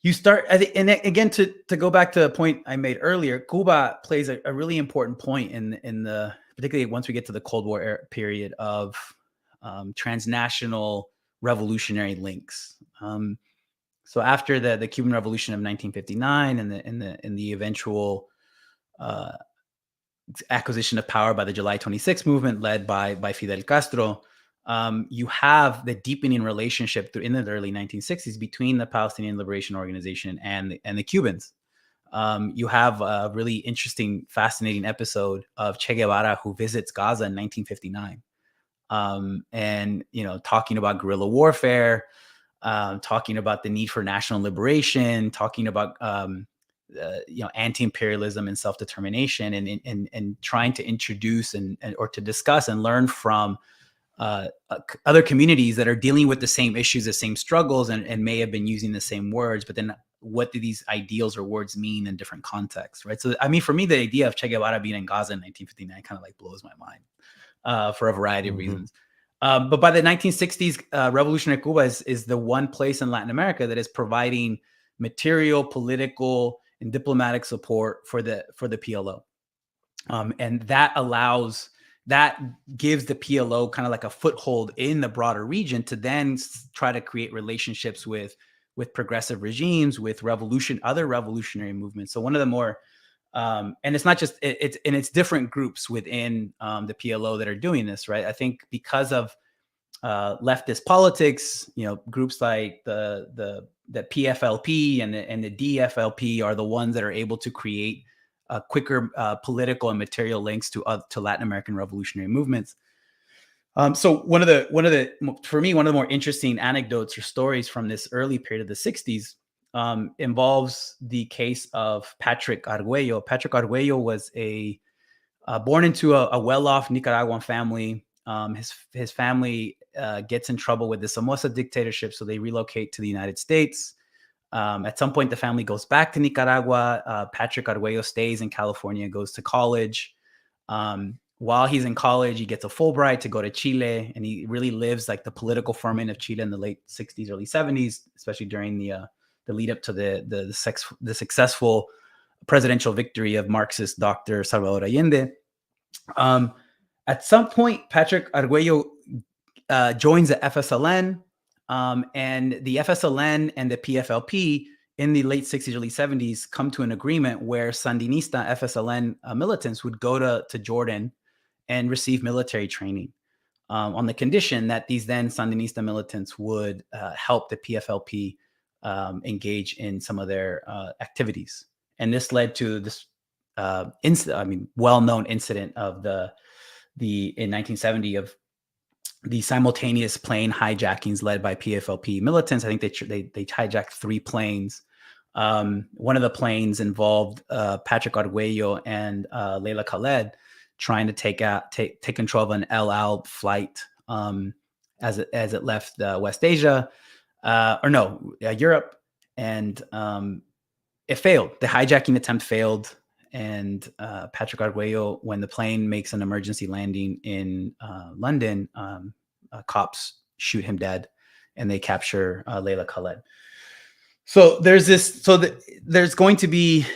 You start, and again, to go back to a point I made earlier, Cuba plays a really important point in the, particularly once we get to the Cold War period of transnational revolutionary links. So after the Cuban Revolution of 1959 and the eventual acquisition of power by the July 26 movement led by Fidel Castro, you have the deepening relationship in the early 1960s between the Palestinian Liberation Organization and the Cubans. You have a really interesting, fascinating episode of Che Guevara, who visits Gaza in 1959, and talking about guerrilla warfare, talking about the need for national liberation, talking about anti-imperialism and self-determination, and trying to introduce or to discuss and learn from other communities that are dealing with the same issues, the same struggles, and may have been using the same words, but then what do these ideals or words mean in different contexts, right? So, I mean, for me, the idea of Che Guevara being in Gaza in 1959 kind of like blows my mind for a variety of Mhm. reasons. But by the 1960s, Revolutionary Cuba is the one place in Latin America that is providing material, political, and diplomatic support for the PLO, and that gives the PLO kind of like a foothold in the broader region to then try to create relationships with progressive regimes, with other revolutionary movements. So one of the more and it's not just it's different groups within the PLO that are doing this, right? I think because of leftist politics, groups like the PFLP and the DFLP are the ones that are able to create quicker political and material links to Latin American revolutionary movements. So one of the for me, one of the more interesting anecdotes or stories from this early period of the 60s involves the case of Patrick Arguello. Patrick Arguello was born into a well-off Nicaraguan family. His family gets in trouble with the Somoza dictatorship, so they relocate to the United States. At some point, the family goes back to Nicaragua. Patrick Arguello stays in California, goes to college. While he's in college, he gets a Fulbright to go to Chile, and he really lives like the political ferment of Chile in the late 60s, early 70s, especially during the lead up to the successful presidential victory of Marxist Dr. Salvador Allende. At some point, Patrick Arguello joins the FSLN, and the FSLN and the PFLP in the late 60s, early 70s come to an agreement where Sandinista FSLN militants would go to Jordan and receive military training on the condition that these then Sandinista militants would help the PFLP engage in some of their activities. And this led to this well-known incident of in 1970 of the simultaneous plane hijackings led by PFLP militants. I think they hijacked 3 planes. One of the planes involved Patrick Arguello and Leila Khaled trying to take control of an El Al flight as it left West Asia, Europe, and it failed. The hijacking attempt failed, and Patrick Arguello, when the plane makes an emergency landing in London, cops shoot him dead, and they capture Leila Khaled. So there's going to be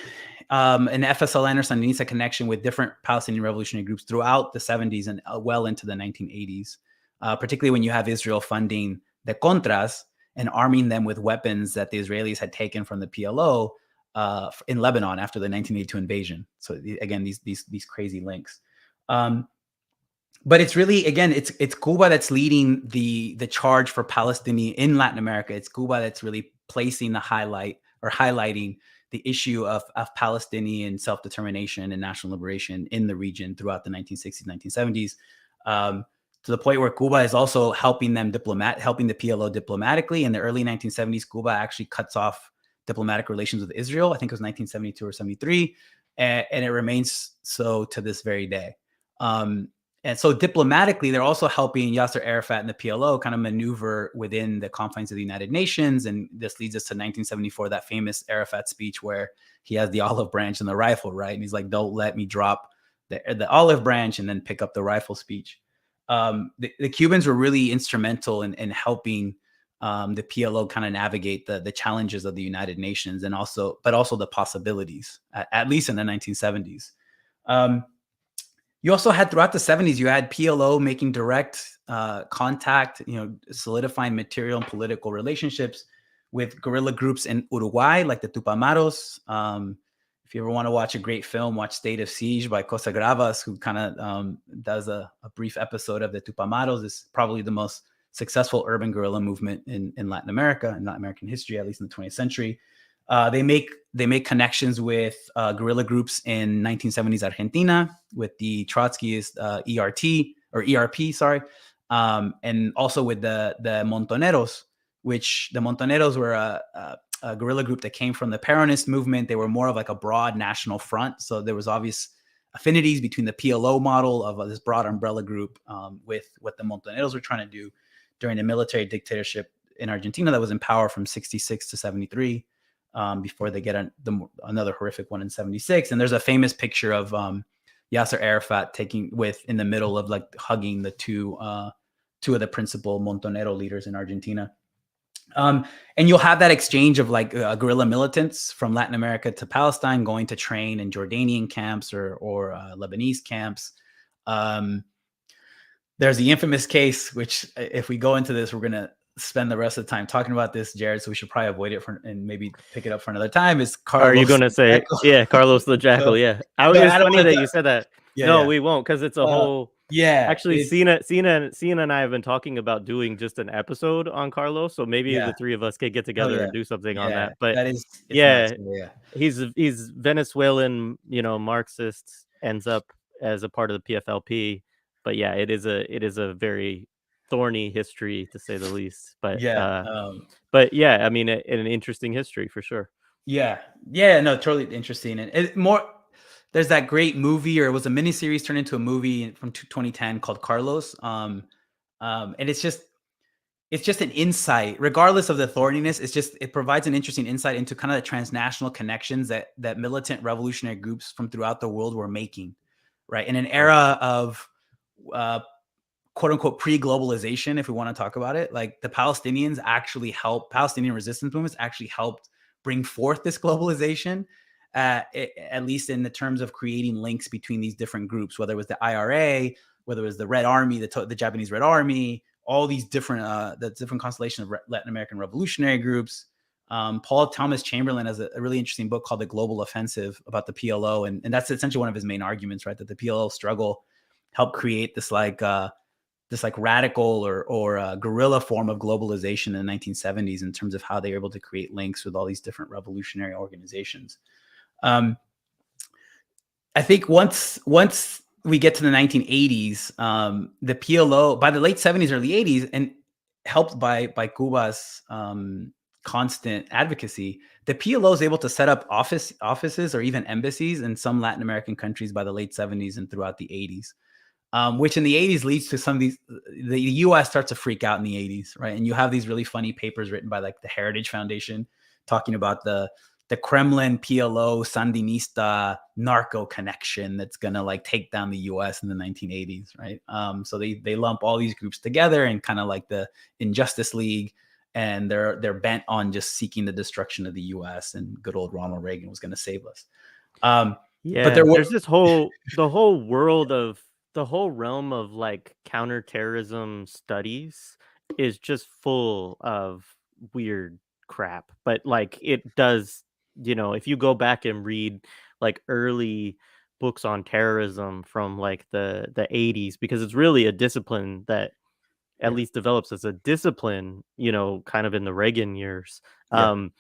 an FSLN or Sandinista connection with different Palestinian revolutionary groups throughout the 70s and well into the 1980s, particularly when you have Israel funding the Contras and arming them with weapons that the Israelis had taken from the PLO in Lebanon after the 1982 invasion. So again, these crazy links. But it's really, again, it's Cuba that's leading the charge for Palestinian in Latin America. It's Cuba that's really placing the highlighting the issue of Palestinian self-determination and national liberation in the region throughout the 1960s, 1970s, to the point where Cuba is also helping the PLO diplomatically. In the early 1970s, Cuba actually cuts off diplomatic relations with Israel. I think it was 1972 or 73, and it remains so to this very day. And so diplomatically, they're also helping Yasser Arafat and the PLO kind of maneuver within the confines of the United Nations. And this leads us to 1974, that famous Arafat speech where he has the olive branch and the rifle, right? And he's like, don't let me drop the olive branch and then pick up the rifle speech. The Cubans were really instrumental in helping the PLO kind of navigate the challenges of the United Nations but also the possibilities, at least in the 1970s. You also had throughout the 70s, you had PLO making direct contact, solidifying material and political relationships with guerrilla groups in Uruguay, like the Tupamaros, if you ever want to watch a great film, watch State of Siege by Costa Gravas, who kind of does a brief episode of the Tupamaros. It's probably the most successful urban guerrilla movement in Latin America, in Latin American history, at least in the 20th century. They make connections with guerrilla groups in 1970s Argentina with the Trotskyist ERP, sorry, and also with the Montoneros, which the Montoneros were a guerrilla group that came from the Peronist movement. They were more of like a broad national front. So there was obvious affinities between the PLO model of this broad umbrella group with what the Montoneros were trying to do during the military dictatorship in Argentina that was in power from 66 to 73 before they get another horrific one in 76. And there's a famous picture of Yasser Arafat in the middle of like hugging the two of the principal Montonero leaders in Argentina. And you'll have that exchange of like guerrilla militants from Latin America to Palestine going to train in Jordanian camps or Lebanese camps. There's the infamous case, which if we go into this, we're going to spend the rest of the time talking about this, Jared. So we should probably avoid it and maybe pick it up for another time. Is Carlos? Are you going to say, yeah, Carlos the Jackal? Yeah. It's funny that you said that. Yeah, no, we won't, because it's a whole. Yeah. Actually, Sina and I have been talking about doing just an episode on Carlos. So maybe the three of us could get together and do something on that. But that is, he's Venezuelan, Marxist, ends up as a part of the PFLP. But yeah, it is a very thorny history, to say the least. But but yeah, I mean, an interesting history for sure. Yeah, no, totally interesting. And there's that great movie, or it was a miniseries turned into a movie from 2010 called Carlos. And it's just an insight, regardless of the thorniness. It provides an interesting insight into kind of the transnational connections that militant revolutionary groups from throughout the world were making, right? In an era of quote unquote pre-globalization, if we want to talk about it, like the Palestinian resistance movements actually helped bring forth this globalization, at least in the terms of creating links between these different groups, whether it was the IRA, whether it was the Red Army, the Japanese Red Army, all these different constellations of Latin American revolutionary groups. Paul Thomas Chamberlain has a really interesting book called The Global Offensive about the PLO. And that's essentially one of his main arguments, right? That the PLO struggle helped create this radical or guerrilla form of globalization in the 1970s in terms of how they were able to create links with all these different revolutionary organizations. I think once we get to the 1980s, the PLO, by the late 70s, early 80s, and helped by Cuba's constant advocacy, the PLO is able to set up offices or even embassies in some Latin American countries by the late 70s and throughout the 80s. Which in the 80s leads to some of these, the US starts to freak out in the 80s, right? And you have these really funny papers written by like the Heritage Foundation talking about the Kremlin PLO Sandinista narco connection that's gonna like take down the US in the 1980s, right? So they lump all these groups together and kind of like the Injustice League, and they're bent on just seeking the destruction of the US, and good old Ronald Reagan was gonna save us. But there's this whole realm of like counterterrorism studies is just full of weird crap. But like it does, if you go back and read like early books on terrorism from like the 80s, because it's really a discipline that at least develops as a discipline, kind of in the Reagan years. And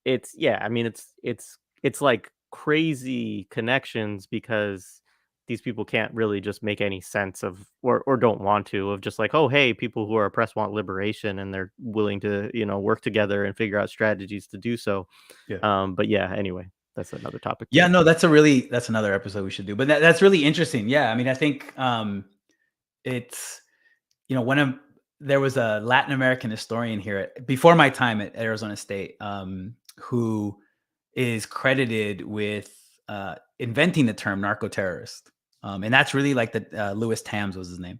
it's it's like crazy connections, because these people can't really just make any sense of, or don't want to, of just like, oh, hey, people who are oppressed want liberation, and they're willing to, work together and figure out strategies to do so. But yeah, anyway, that's another topic. Yeah, no, that's another episode we should do. But that's really interesting. Yeah, I mean, I think it's, there was a Latin American historian here before my time at Arizona State, who is credited with inventing the term narco-terrorist. And that's really like Louis Tams was his name,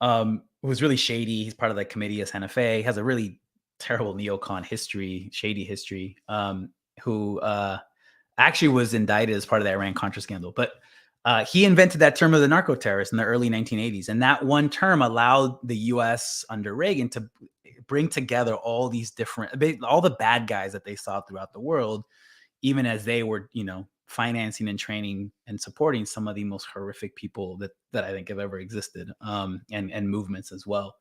who was really shady. He's part of the Committee of Santa Fe. He has a really terrible neocon history, shady history, who actually was indicted as part of the Iran-Contra scandal. But he invented that term of the narco-terrorist in the early 1980s. And that one term allowed the U.S. under Reagan to bring together all the bad guys that they saw throughout the world even as they were, financing and training and supporting some of the most horrific people that I think have ever existed, and movements as well.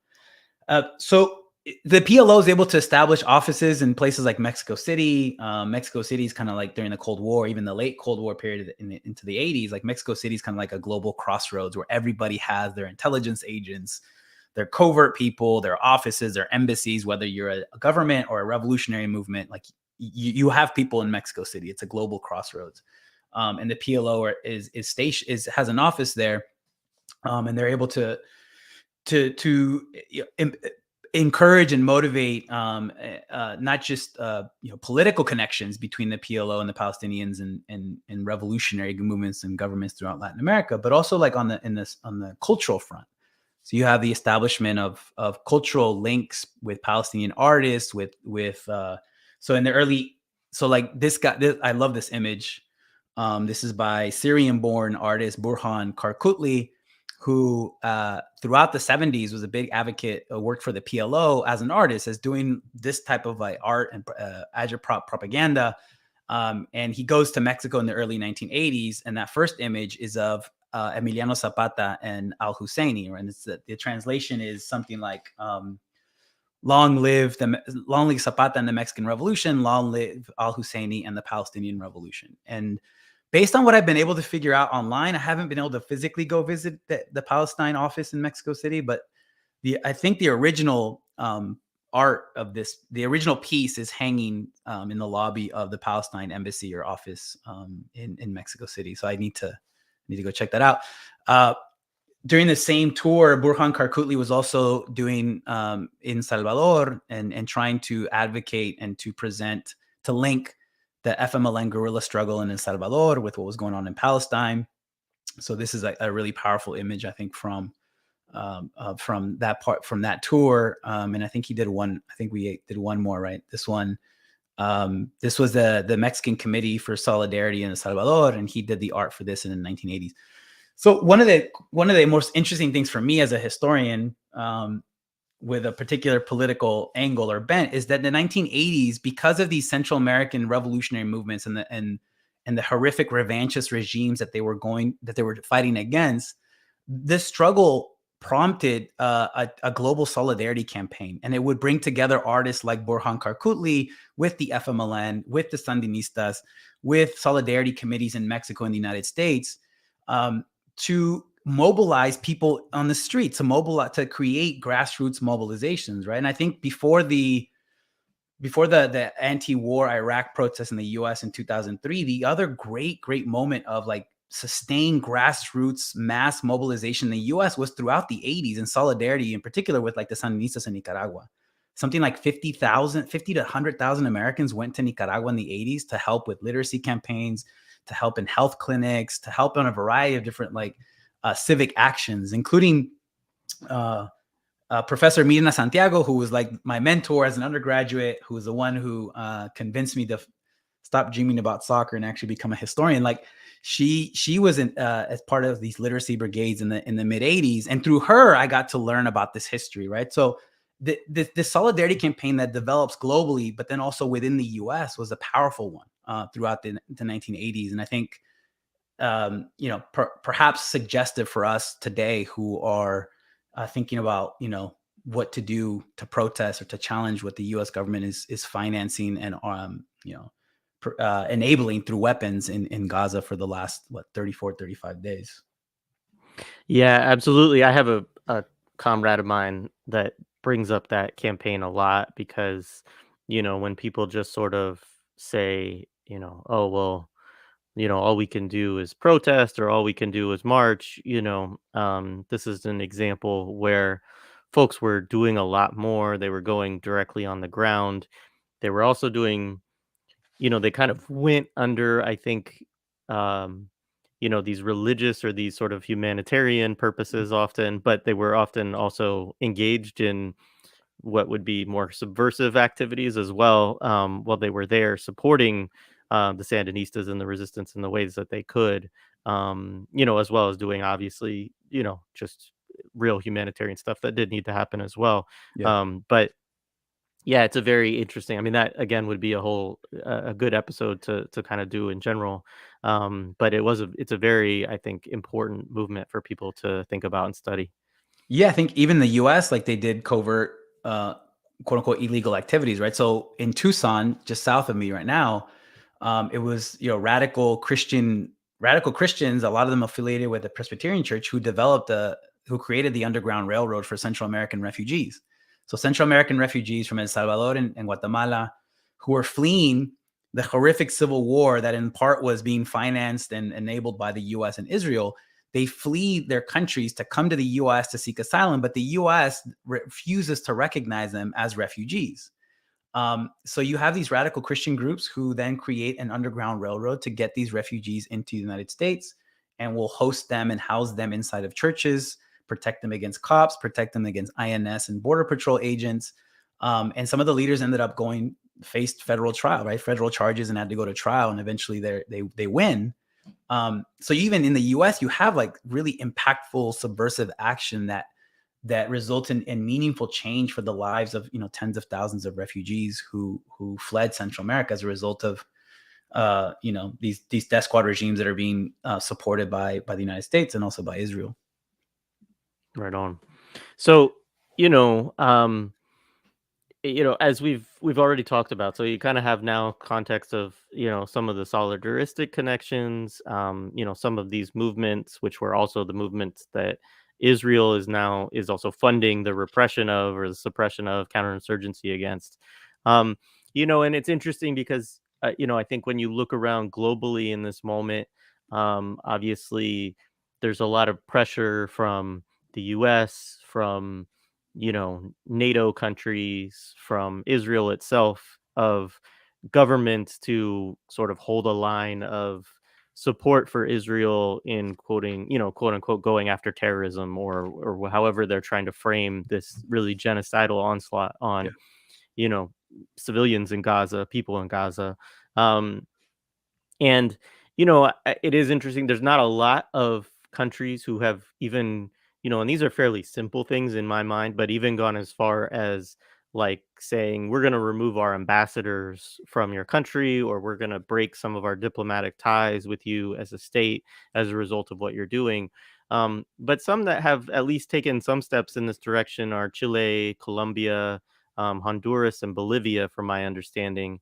So the PLO is able to establish offices in places like Mexico City. Mexico City is kind of like during the Cold War, even the late Cold War period into the 80s. Like Mexico City is kind of like a global crossroads where everybody has their intelligence agents, their covert people, their offices, their embassies. Whether you're a government or a revolutionary movement, like you have people in Mexico City. It's a global crossroads, and the PLO has an office there, and they're able to encourage and motivate not just political connections between the PLO and the Palestinians and revolutionary movements and governments throughout Latin America, but also like on the cultural front. So you have the establishment of cultural links with Palestinian artists, so in the early, so like this guy, I love this image. This is by Syrian-born artist Burhan Karkutli, who throughout the 70s was a big advocate, worked for the PLO as an artist, as doing this type of like art and agitprop propaganda. And he goes to Mexico in the early 1980s, and that first image is of Emiliano Zapata and Al Husseini, right? And the translation is something like long live Zapata and the Mexican Revolution, long live Al Husseini and the Palestinian Revolution. And based on what I've been able to figure out online, I haven't been able to physically go visit the Palestine office in Mexico City, but I think the original art of the original piece is hanging in the lobby of the Palestine embassy or office in Mexico City. So I need to go check that out. During the same tour, Burhan Karkutli was also doing in Salvador and trying to advocate and to link the FMLN guerrilla struggle in El Salvador with what was going on in Palestine. So this is a really powerful image, I think, from that tour. And I think he did one. I think we did one more, right? This one. This was the Mexican Committee for Solidarity in El Salvador, and he did the art for this in the 1980s. So one of the most interesting things for me as a historian, with a particular political angle or bent, is that in the 1980s, because of these Central American revolutionary movements and the horrific revanchist regimes that they were fighting against, this struggle prompted a global solidarity campaign, and it would bring together artists like Burhan Karkutli with the FMLN, with the Sandinistas, with solidarity committees in Mexico and the United States, to mobilize people on the street, to create grassroots mobilizations, right? And I think before the anti-war Iraq protests in the U.S. in 2003, the other great moment of like sustained grassroots mass mobilization in the U.S. was throughout the 80s, in solidarity, in particular with like the Sandinistas in Nicaragua. Something like 50 to 100,000 Americans went to Nicaragua in the 80s to help with literacy campaigns, to help in health clinics, to help on a variety of different like civic actions, including Professor Mirna Santiago, who was like my mentor as an undergraduate, who was the one who convinced me to stop dreaming about soccer and actually become a historian. Like she was as part of these literacy brigades in the mid 80s, and through her, I got to learn about this history, right? So the solidarity campaign that develops globally, but then also within the U.S., was a powerful one throughout the 1980s, and I think perhaps suggestive for us today who are thinking about what to do to protest or to challenge what the U.S. government is financing and enabling through weapons in Gaza for the last 35 days. Yeah, absolutely. I have a comrade of mine that brings up that campaign a lot because, when people just sort of say, oh, well, all we can do is protest or all we can do is march, this is an example where folks were doing a lot more. They were going directly on the ground. They were also doing, they kind of went under, I think, these religious or these sort of humanitarian purposes often, but they were often also engaged in what would be more subversive activities as well, while they were there supporting the Sandinistas and the resistance in the ways that they could, as well as doing obviously, just real humanitarian stuff that did need to happen as well. Yeah. But Yeah, it's a very interesting. I mean, that again would be a whole a good episode to kind of do in general. But it's a very, I think, important movement for people to think about and study. Yeah, I think even the US, like they did covert, quote unquote, illegal activities, right? So in Tucson, just south of me right now, it was, radical Christians, a lot of them affiliated with the Presbyterian Church, who created the Underground Railroad for Central American refugees. So Central American refugees from El Salvador and Guatemala who were fleeing the horrific civil war that in part was being financed and enabled by the US and Israel. They flee their countries to come to the US to seek asylum, but the US refuses to recognize them as refugees. So you have these radical Christian groups who then create an underground railroad to get these refugees into the United States and will host them and house them inside of churches, protect them against cops, protect them against INS and Border Patrol agents. And some of the leaders ended up faced federal trial, right? Federal charges and had to go to trial. And eventually they win. So even in the US, you have like really impactful subversive action that results in meaningful change for the lives of tens of thousands of refugees who fled Central America as a result of these death squad regimes that are being supported by the United States and also by Israel. Right on. So, you know, as we've already talked about, so you kind of have now context of some of the solidaristic connections, some of these movements, which were also the movements that Israel is also funding the repression of or the suppression of counterinsurgency against. um and it's interesting because I think when you look around globally in this moment, obviously there's a lot of pressure from the US, from NATO countries, from Israel itself, of governments to sort of hold a line of support for Israel in quote unquote, going after terrorism, or however they're trying to frame this really genocidal onslaught Yeah. on, you know, civilians in Gaza, people in Gaza. Um, and, it is interesting. There's not a lot of countries who have even, and these are fairly simple things in my mind, but even gone as far as like saying, we're going to remove our ambassadors from your country, or we're going to break some of our diplomatic ties with you as a state as a result of what you're doing. But some that have at least taken some steps in this direction are Chile, Colombia, Honduras, and Bolivia, from my understanding.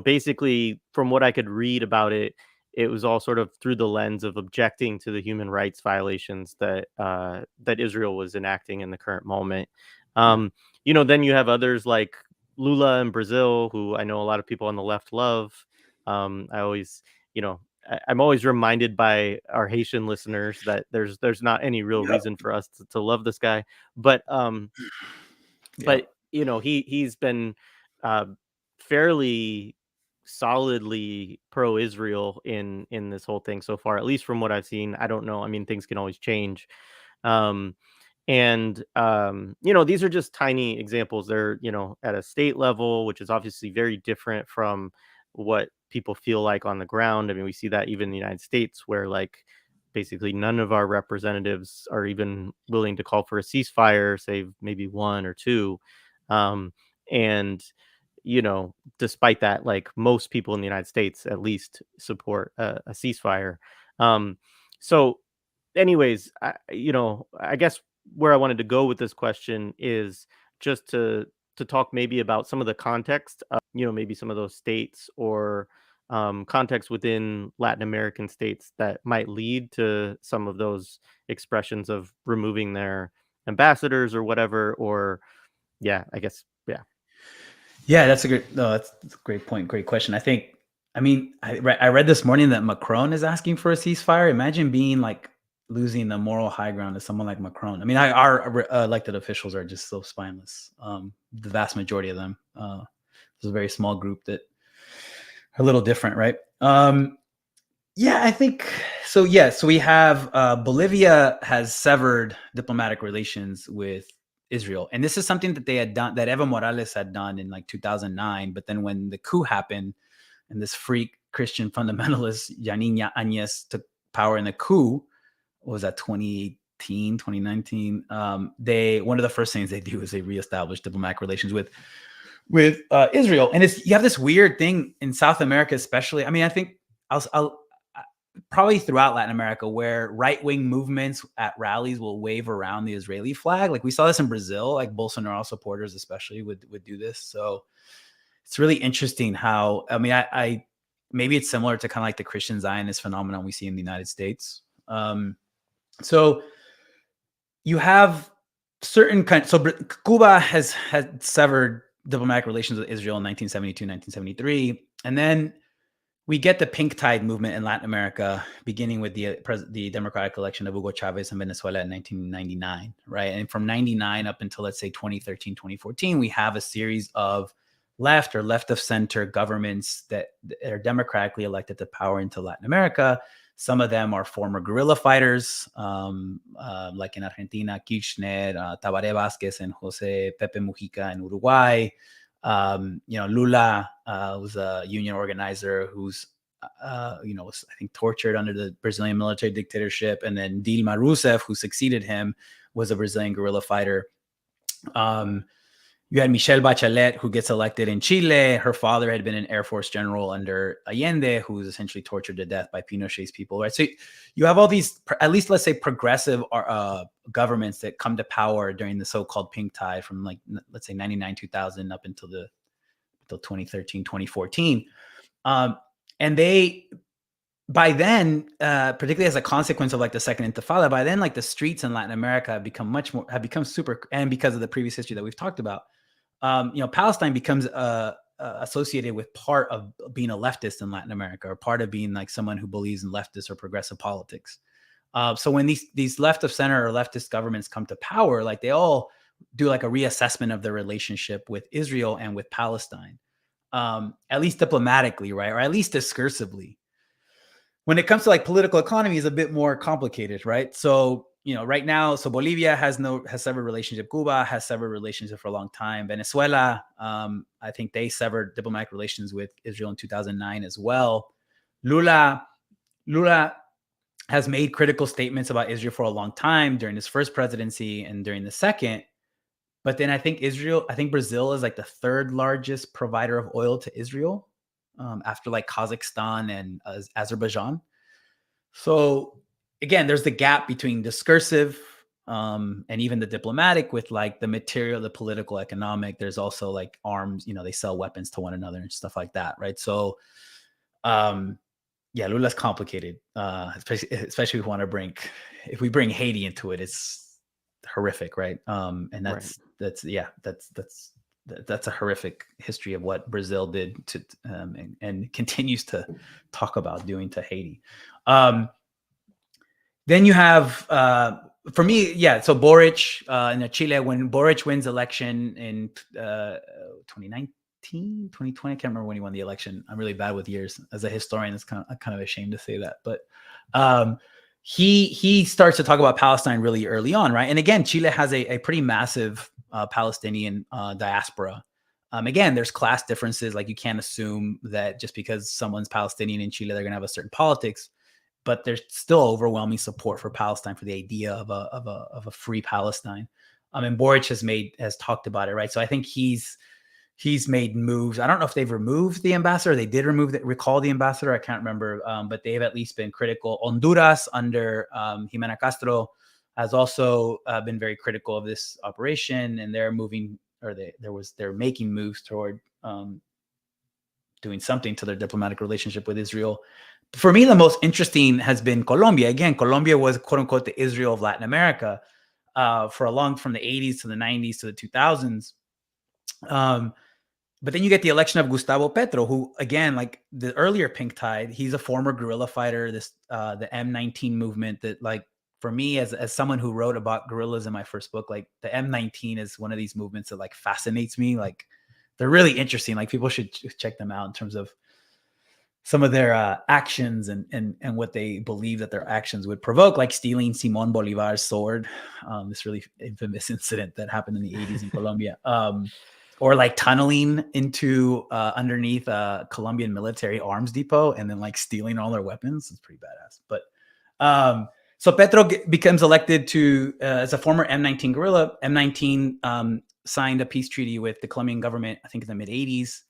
Basically, from what I could read about it, it was all sort of through the lens of objecting to the human rights violations that Israel was enacting in the current moment. Yeah. Then you have others like Lula in Brazil, who I know a lot of people on the left love. I always, I'm always reminded by our Haitian listeners that there's not any real Yep. reason for us to love this guy, but Yep. he's been uh, fairly solidly pro-Israel in this whole thing so far, at least from what I've seen. I don't know. I mean, things can always change. Um, these are just tiny examples. They're, at a state level, which is obviously very different from what people feel like on the ground. I mean, we see that even in the United States, where like basically none of our representatives are even willing to call for a ceasefire, save maybe one or two. Um, and despite that, like most people in the United States at least support a ceasefire. Um, so anyways, I guess where I wanted to go with this question is just to talk maybe about some of the context of, maybe some of those states, or context within Latin American states that might lead to some of those expressions of removing their ambassadors or whatever. Or yeah, I guess, yeah. Yeah, that's a great point. Great question. I mean, I read this morning that Macron is asking for a ceasefire. Imagine being like losing the moral high ground to someone like Macron. I mean, our elected officials are just so spineless. The vast majority of them. There's a very small group that are a little different, right? Yeah, I think so. Yeah, so we have Bolivia has severed diplomatic relations with Israel, and this is something that they had done, that Evo Morales had done in like 2009. But then when the coup happened and this freak Christian fundamentalist Yanina Añez took power in the coup, what was that, 2018? 2019, they one of the first things they do is they reestablish diplomatic relations with Israel. And you have this weird thing in South America, especially. I mean, I think I'll probably throughout Latin America, where right-wing movements at rallies will wave around the Israeli flag. Like we saw this in Brazil, like Bolsonaro supporters especially would do this. So it's really interesting how, I mean, I maybe it's similar to kind of like the Christian Zionist phenomenon we see in the United States. So you have certain kinds. So Cuba has severed diplomatic relations with Israel in 1972, 1973. And then we get the pink tide movement in Latin America, beginning with the democratic election of Hugo Chavez in Venezuela in 1999, right? And from 99 up until, let's say, 2013, 2014, we have a series of left or left of center governments that are democratically elected to power into Latin America. Some of them are former guerrilla fighters, like in Argentina, Kirchner, Tabaré Vázquez, and Jose Pepe Mujica in Uruguay. Lula was a union organizer who's, was, I think, tortured under the Brazilian military dictatorship. And then Dilma Rousseff, who succeeded him, was a Brazilian guerrilla fighter. You had Michelle Bachelet, who gets elected in Chile. Her father had been an Air Force general under Allende, who was essentially tortured to death by Pinochet's people, right? So you have all these, at least let's say, progressive governments that come to power during the so-called pink tide from, like, let's say 99, 2000 up until 2013, 2014. And they, by then, particularly as a consequence of like the second intifada, by then, like the streets in Latin America have become super, and because of the previous history that we've talked about, Palestine becomes associated with part of being a leftist in Latin America, or part of being like someone who believes in leftist or progressive politics. So when these left of center or leftist governments come to power, like they all do like a reassessment of their relationship with Israel and with Palestine, at least diplomatically, right? Or at least discursively. When it comes to like political economy, is a bit more complicated, right? So, right now, so Bolivia has severed relationship. Cuba has severed relationship for a long time. Venezuela, I think they severed diplomatic relations with Israel in 2009 as well. Lula has made critical statements about Israel for a long time during his first presidency and during the second. But then I think Brazil is like the third largest provider of oil to Israel, after like Kazakhstan and Azerbaijan. So again, there's the gap between discursive and even the diplomatic with like the material, the political, economic. There's also like arms, they sell weapons to one another and stuff like that, right? So Lula's complicated, especially if we bring Haiti into it, it's horrific, right? And that's a horrific history of what Brazil did to and continues to talk about doing to Haiti. Then you have, for me, so Boric in Chile, when Boric wins election in 2019, 2020, I can't remember when he won the election. I'm really bad with years. As a historian, it's kind of ashamed to say that. But he starts to talk about Palestine really early on, right? And again, Chile has a pretty massive Palestinian diaspora. Again, there's class differences. Like you can't assume that just because someone's Palestinian in Chile, they're going to have a certain politics. But there's still overwhelming support for Palestine, for the idea of a free Palestine. And Boric has talked about it, right? So I think he's made moves. I don't know if they've removed the ambassador. They did recall the ambassador. I can't remember, but they've at least been critical. Honduras under Jimena Castro has also been very critical of this operation, and they're making moves toward doing something to their diplomatic relationship with Israel. For me, the most interesting has been Colombia. Again, Colombia was quote unquote the Israel of Latin America from the 80s to the 90s to the 2000s. But then you get the election of Gustavo Petro, who, again, like the earlier pink tide, he's a former guerrilla fighter. The M19 movement that, like, for me, as someone who wrote about guerrillas in my first book, like the M19 is one of these movements that like fascinates me. Like they're really interesting. Like people should check them out in terms of some of their actions and what they believe that their actions would provoke, like stealing Simón Bolívar's sword, this really infamous incident that happened in the 80s in Colombia, or like tunneling into underneath a Colombian military arms depot and then like stealing all their weapons. It's pretty badass. But So Petro becomes elected to as a former M19 guerrilla. M19 signed a peace treaty with the Colombian government, I think in the mid '80s.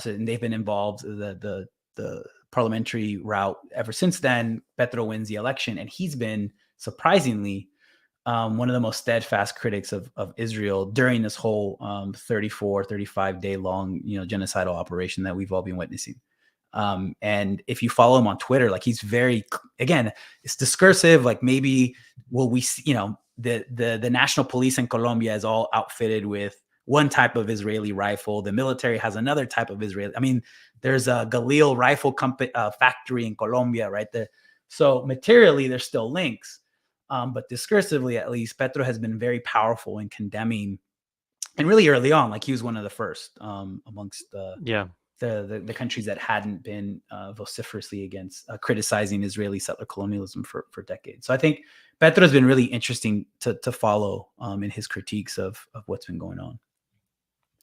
So they've been involved the parliamentary route ever since then. Petro wins the election, and he's been surprisingly one of the most steadfast critics of Israel during this whole 34, 35 day long genocidal operation that we've all been witnessing. And if you follow him on Twitter, like he's very, again, it's discursive. Like maybe will we, the national police in Colombia is all outfitted with one type of Israeli rifle. The military has another type of Israeli. I mean, there's a Galil rifle company factory in Colombia, right there. So materially, there's still links, but discursively, at least, Petro has been very powerful in condemning, and really early on, like he was one of the first amongst Yeah. the countries that hadn't been vociferously against criticizing Israeli settler colonialism for decades. So I think Petro has been really interesting to follow in his critiques of what's been going on.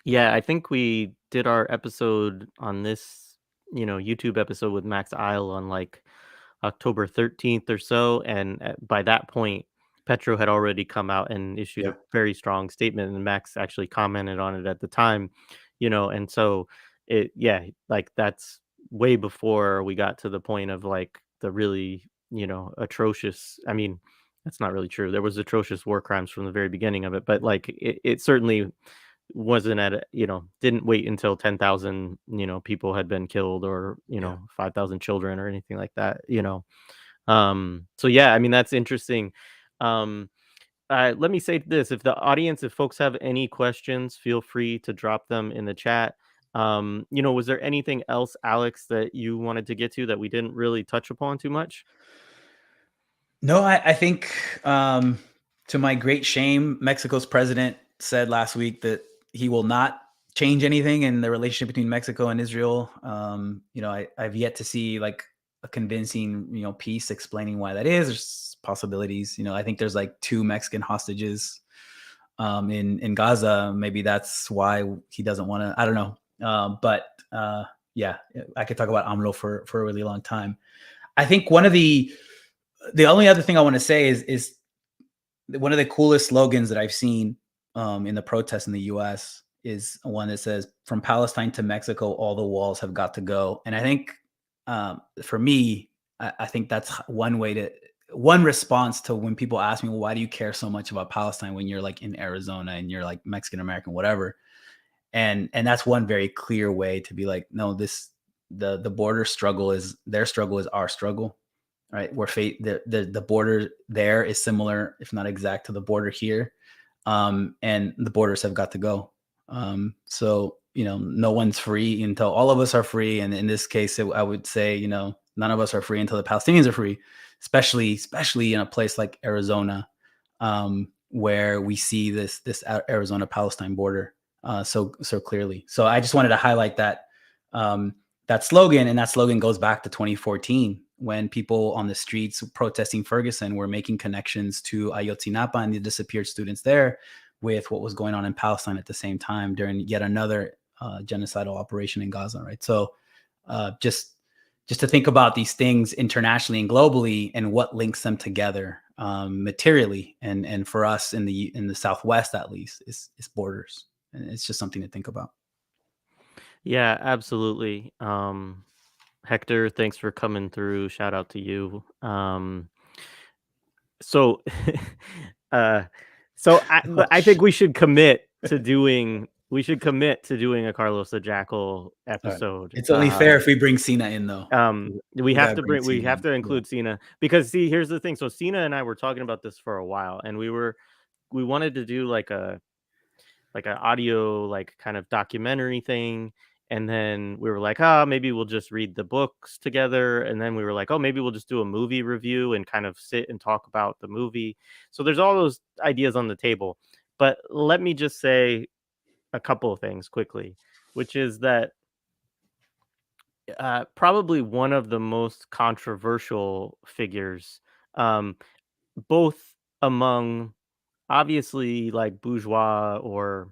Yeah, I think we did our episode on this, YouTube episode with Max Isle on like October 13th or so. And by that point, Petro had already come out and issued a Yeah. very strong statement. And Max actually commented on it at the time, and so yeah, like that's way before we got to the point of like the really, atrocious. I mean, that's not really true. There was atrocious war crimes from the very beginning of it, but like it certainly wasn't didn't wait until 10,000, people had been killed or, Yeah. 5,000 children or anything like that. So yeah, I mean, that's interesting. Um, Let me say this, if folks have any questions, feel free to drop them in the chat. Was there anything else, Alex, that you wanted to get to that we didn't really touch upon too much? No, I think to my great shame, Mexico's president said last week that he will not change anything in the relationship between Mexico and Israel. I've yet to see like a convincing, piece explaining why that is. There's possibilities. I think there's like 2 Mexican hostages in Gaza. Maybe that's why he doesn't want to. I don't know. Yeah, I could talk about AMLO for a really long time. I think one of the only other thing I want to say is one of the coolest slogans that I've seen in the protests in the U.S. is one that says, "From Palestine to Mexico, all the walls have got to go." And I think for me, I think that's one response to when people ask me, well, why do you care so much about Palestine when you're like in Arizona and you're like Mexican American, whatever. And that's one very clear way to be like, no, the border struggle is their struggle is our struggle. Right, where the border there is similar, if not exact, to the border here, and the borders have got to go. So no one's free until all of us are free, and in this case, I would say none of us are free until the Palestinians are free, especially in a place like Arizona, where we see this Arizona Palestine border so clearly. So I just wanted to highlight that slogan, and that slogan goes back to 2014 when people on the streets protesting Ferguson were making connections to Ayotzinapa and the disappeared students there with what was going on in Palestine at the same time during yet another genocidal operation in Gaza, right? So just to think about these things internationally and globally and what links them together materially, and for us in the Southwest at least is borders, and it's just something to think about. Yeah, absolutely. Hector, thanks for coming through. Shout out to you. So, uh, but I think we should commit to doing a Carlos the Jackal All right. episode. It's only fair if we bring Cena in, though. We gotta bring We Cena have in. to Yeah. include Cena because see, here's the thing. So Cena and I were talking about this for a while, and we wanted to do like an audio like kind of documentary thing, and then we were like, oh, maybe we'll just read the books together, and then we were like, oh, maybe we'll just do a movie review and kind of sit and talk about the movie. So there's all those ideas on the table, but let me just say a couple of things quickly, which is that probably one of the most controversial figures, um, both among obviously like bourgeois or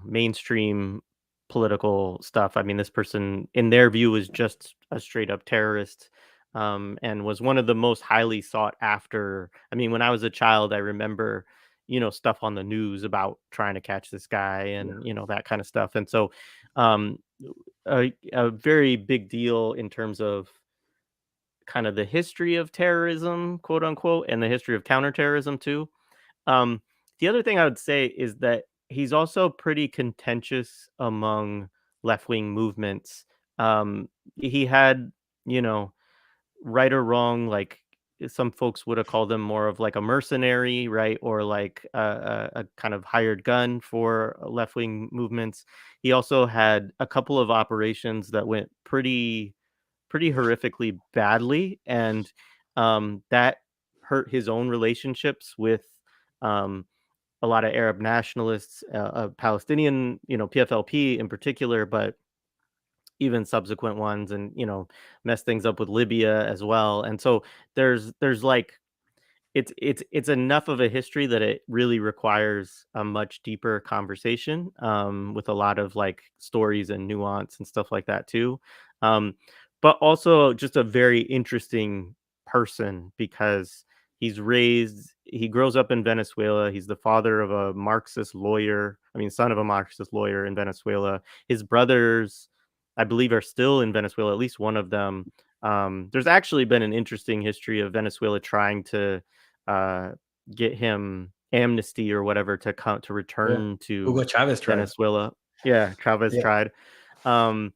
mainstream political stuff. I mean, this person, in their view, is just a straight up terrorist. and was one of the most highly sought after. I mean, when I was a child, I remember, stuff on the news about trying to catch this guy Yeah. and, that kind of stuff. And so, um, a very big deal in terms of kind of the history of terrorism, quote unquote, and the history of counterterrorism too. Um, the other thing I would say is that he's also pretty contentious among left wing movements. He had, you know, right or wrong, like some folks would have called him more of like a mercenary, right? Or like a kind of hired gun for left wing movements. He also had a couple of operations that went pretty horrifically badly, and that hurt his own relationships with um, a lot of Arab nationalists, Palestinian, PFLP in particular, but even subsequent ones, and messed things up with Libya as well. And so there's like it's enough of a history that it really requires a much deeper conversation, with a lot of like stories and nuance and stuff like that too. Um, but also just a very interesting person because he grows up in Venezuela. He's the father of a Marxist lawyer. I mean, son of a Marxist lawyer in Venezuela. His brothers, I believe, are still in Venezuela, at least one of them. There's actually been an interesting history of Venezuela trying to uh, get him amnesty or whatever to come to Yeah. return to Hugo Chavez tried. Venezuela. Yeah, Chavez Yeah. tried. Um,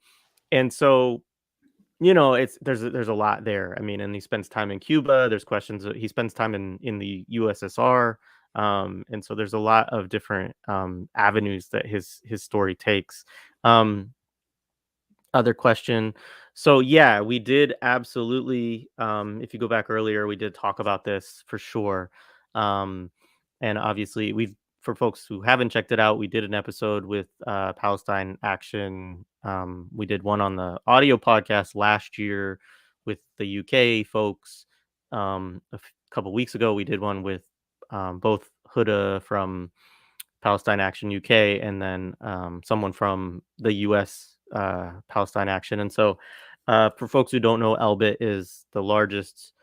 and so, it's there's a lot there. I mean, and he spends time in Cuba. There's questions. He spends time in the USSR. And so there's a lot of different avenues that his story takes. Um, Other question. So yeah, we did absolutely. If you go back earlier, we did talk about this for sure. Um, and obviously, for folks who haven't checked it out, we did an episode with Palestine Action. We did one on the audio podcast last year with the UK folks. Couple weeks ago, we did one with both Huda from Palestine Action UK, and then someone from the US Palestine Action. And so, for folks who don't know, Elbit is the largest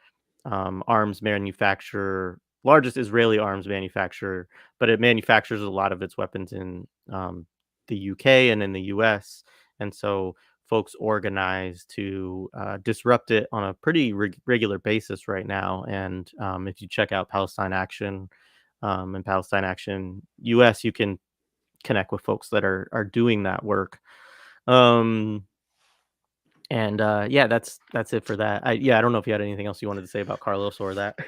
Israeli arms manufacturer, but it manufactures a lot of its weapons in the UK and in the US. And so, folks organize to disrupt it on a pretty regular basis right now. And if you check out Palestine Action, and Palestine Action US, you can connect with folks that are doing that work. Um, and yeah, that's it for that. I don't know if you had anything else you wanted to say about Carlos or that.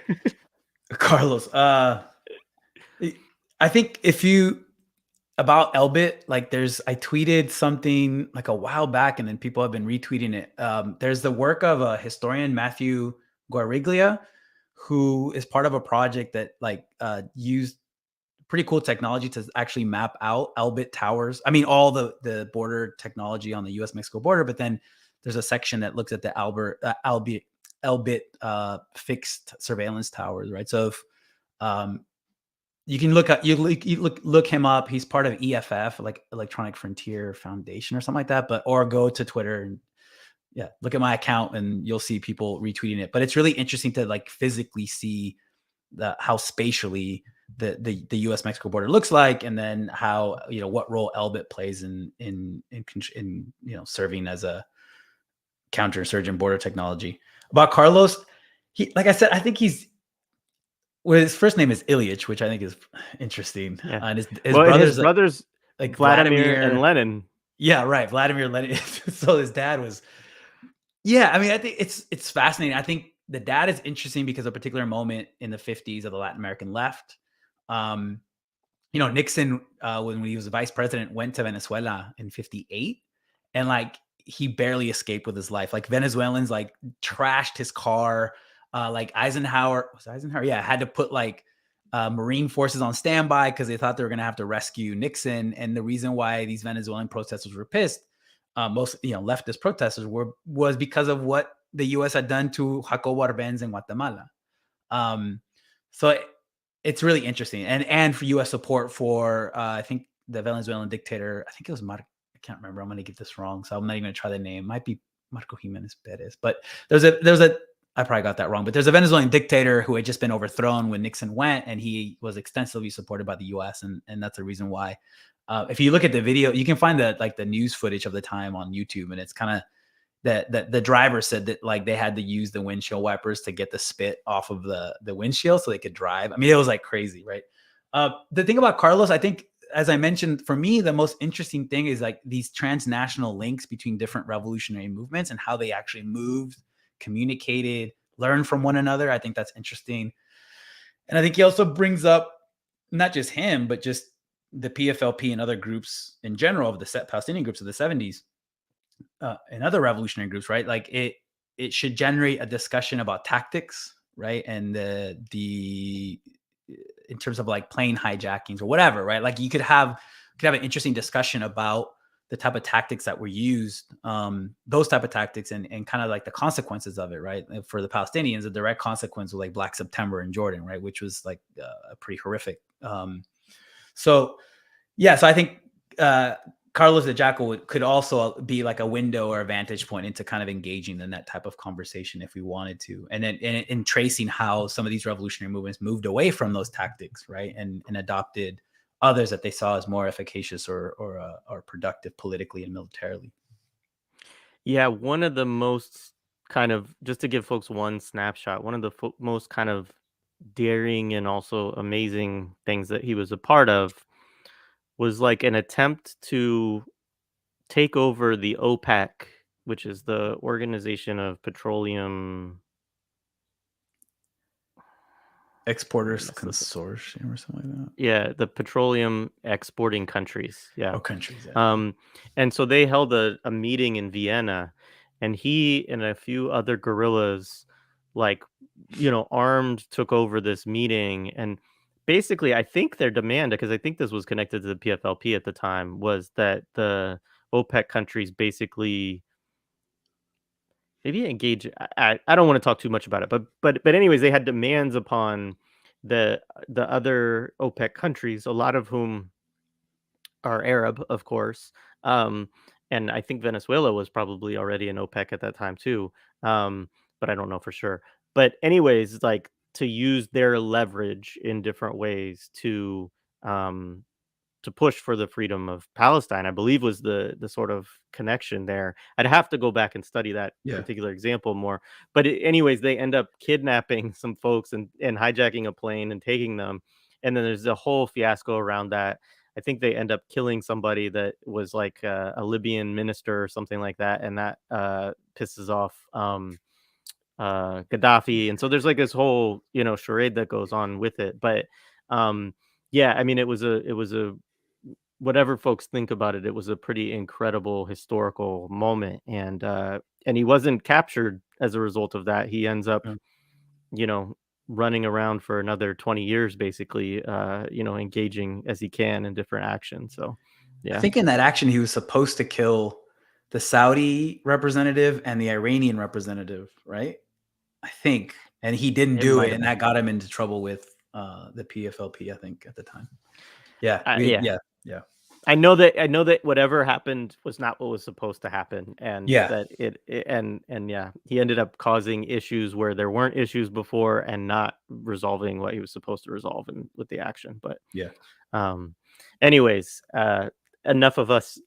Carlos. I think if you about Elbit, like I tweeted something like a while back, and then people have been retweeting it. There's the work of a historian, Matthew Guariglia, who is part of a project that used pretty cool technology to actually map out Elbit towers. I mean, all the border technology on the U.S. Mexico border, but then there's a section that looks at the Elbit fixed surveillance towers, right? So if you can look him up. He's part of EFF, like Electronic Frontier Foundation or something like that. Or go to Twitter and look at my account and you'll see people retweeting it. But it's really interesting to like physically see how spatially the U.S. Mexico border looks like, and then how what role Elbit plays in serving as a counterinsurgent border technology. About Carlos, like I said, I think his first name is Ilyich, which I think is interesting. Yeah. And his His brothers like Vladimir and Lenin. Yeah, right. Vladimir Lenin. So his dad was. Yeah, I mean, I think it's fascinating. I think the dad is interesting because a particular moment in the 50s of the Latin American left. Nixon, when he was the vice president, went to Venezuela in 58, and like he barely escaped with his life. Like Venezuelans like trashed his car. Like Eisenhower, yeah, had to put like Marine forces on standby because they thought they were going to have to rescue Nixon. And the reason why these Venezuelan protesters were pissed, most leftist protesters was because of what the U.S. had done to Jacobo Arbenz in Guatemala. So it's really interesting, and for U.S. support for I think the Venezuelan dictator. I think it was I can't remember. I'm going to get this wrong, so I'm not even going to try the name. It might be Marco Jimenez Perez, but there's a I probably got that wrong, but there's a Venezuelan dictator who had just been overthrown when Nixon went, and he was extensively supported by the U.S. and that's the reason why. If you look at the video, you can find the news footage of the time on YouTube, and it's kind of the driver said that like they had to use the windshield wipers to get the spit off of the windshield so they could drive. I mean, it was like crazy, right? The thing about Carlos, I think, as I mentioned, for me, the most interesting thing is like these transnational links between different revolutionary movements and how they actually moved, communicated, learned from one another. I think that's interesting. And I think he also brings up not just him, but just the PFLP and other groups in general of the Palestinian groups of the 70s and other revolutionary groups, right? Like it should generate a discussion about tactics, right? And the in terms of like plane hijackings or whatever, right? Like you could have an interesting discussion about the type of tactics that were used, those type of tactics, and kind of like the consequences of it, right? For the Palestinians, a direct consequence was like Black September in Jordan, right? Which was like pretty horrific. So yeah, so I think Carlos the Jackal could also be like a window or a vantage point into kind of engaging in that type of conversation if we wanted to, and then in tracing how some of these revolutionary movements moved away from those tactics, right, and adopted others that they saw as more efficacious or productive politically and militarily. Yeah, one of the most kind of, just to give folks one snapshot, one of the most kind of daring and also amazing things that he was a part of was like an attempt to take over the OPEC, which is the Organization of Petroleum. I'm gonna Exporters mess this up. Consortium or something like that. Yeah, the petroleum exporting countries. Yeah. Oh, countries. Yeah. Um, and so they held a meeting in Vienna, and he and a few other guerrillas, like, armed, took over this meeting. And basically, I think their demand, because I think this was connected to the PFLP at the time, was that the OPEC countries basically maybe engage. I don't want to talk too much about it, but anyways, they had demands upon the other OPEC countries, a lot of whom are Arab, of course. Um, and I think Venezuela was probably already in OPEC at that time too. But I don't know for sure. But anyways, like, to use their leverage in different ways um, to push for the freedom of Palestine, I believe, was the sort of connection there. I'd have to go back and study that Yeah. particular example more. But anyways, they end up kidnapping some folks and hijacking a plane and taking them. And then there's a whole fiasco around that. I think they end up killing somebody that was like a Libyan minister or something like that, and that pisses off Gaddafi. And so there's like this whole charade that goes on with it. But yeah, I mean, it was a whatever folks think about it, it was a pretty incredible historical moment, and he wasn't captured as a result of that. He ends up, Yeah. you know, running around for another 20 years, basically, engaging as he can in different actions. So, I yeah, think in that action, he was supposed to kill the Saudi representative and the Iranian representative, right? I think, and he didn't it do might it, have and been. that got him into trouble with the PFLP, I think, at the time. Yeah, Yeah, yeah, I know that whatever happened was not what was supposed to happen, and yeah, that and yeah, he ended up causing issues where there weren't issues before, and not resolving what he was supposed to resolve with the action. But yeah. Um, anyways, enough of us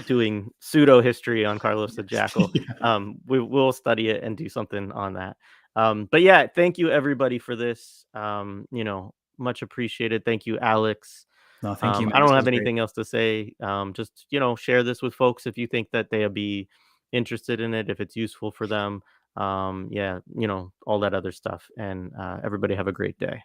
doing pseudo history on Carlos the Jackal. Yeah. We will study it and do something on that. But yeah, thank you everybody for this. Much appreciated. Thank you, Alex. No, thank you, I man. This don't have was great. anything else to say. Just share this with folks if you think that they'll be interested in it, if it's useful for them. Yeah, all that other stuff. And everybody have a great day.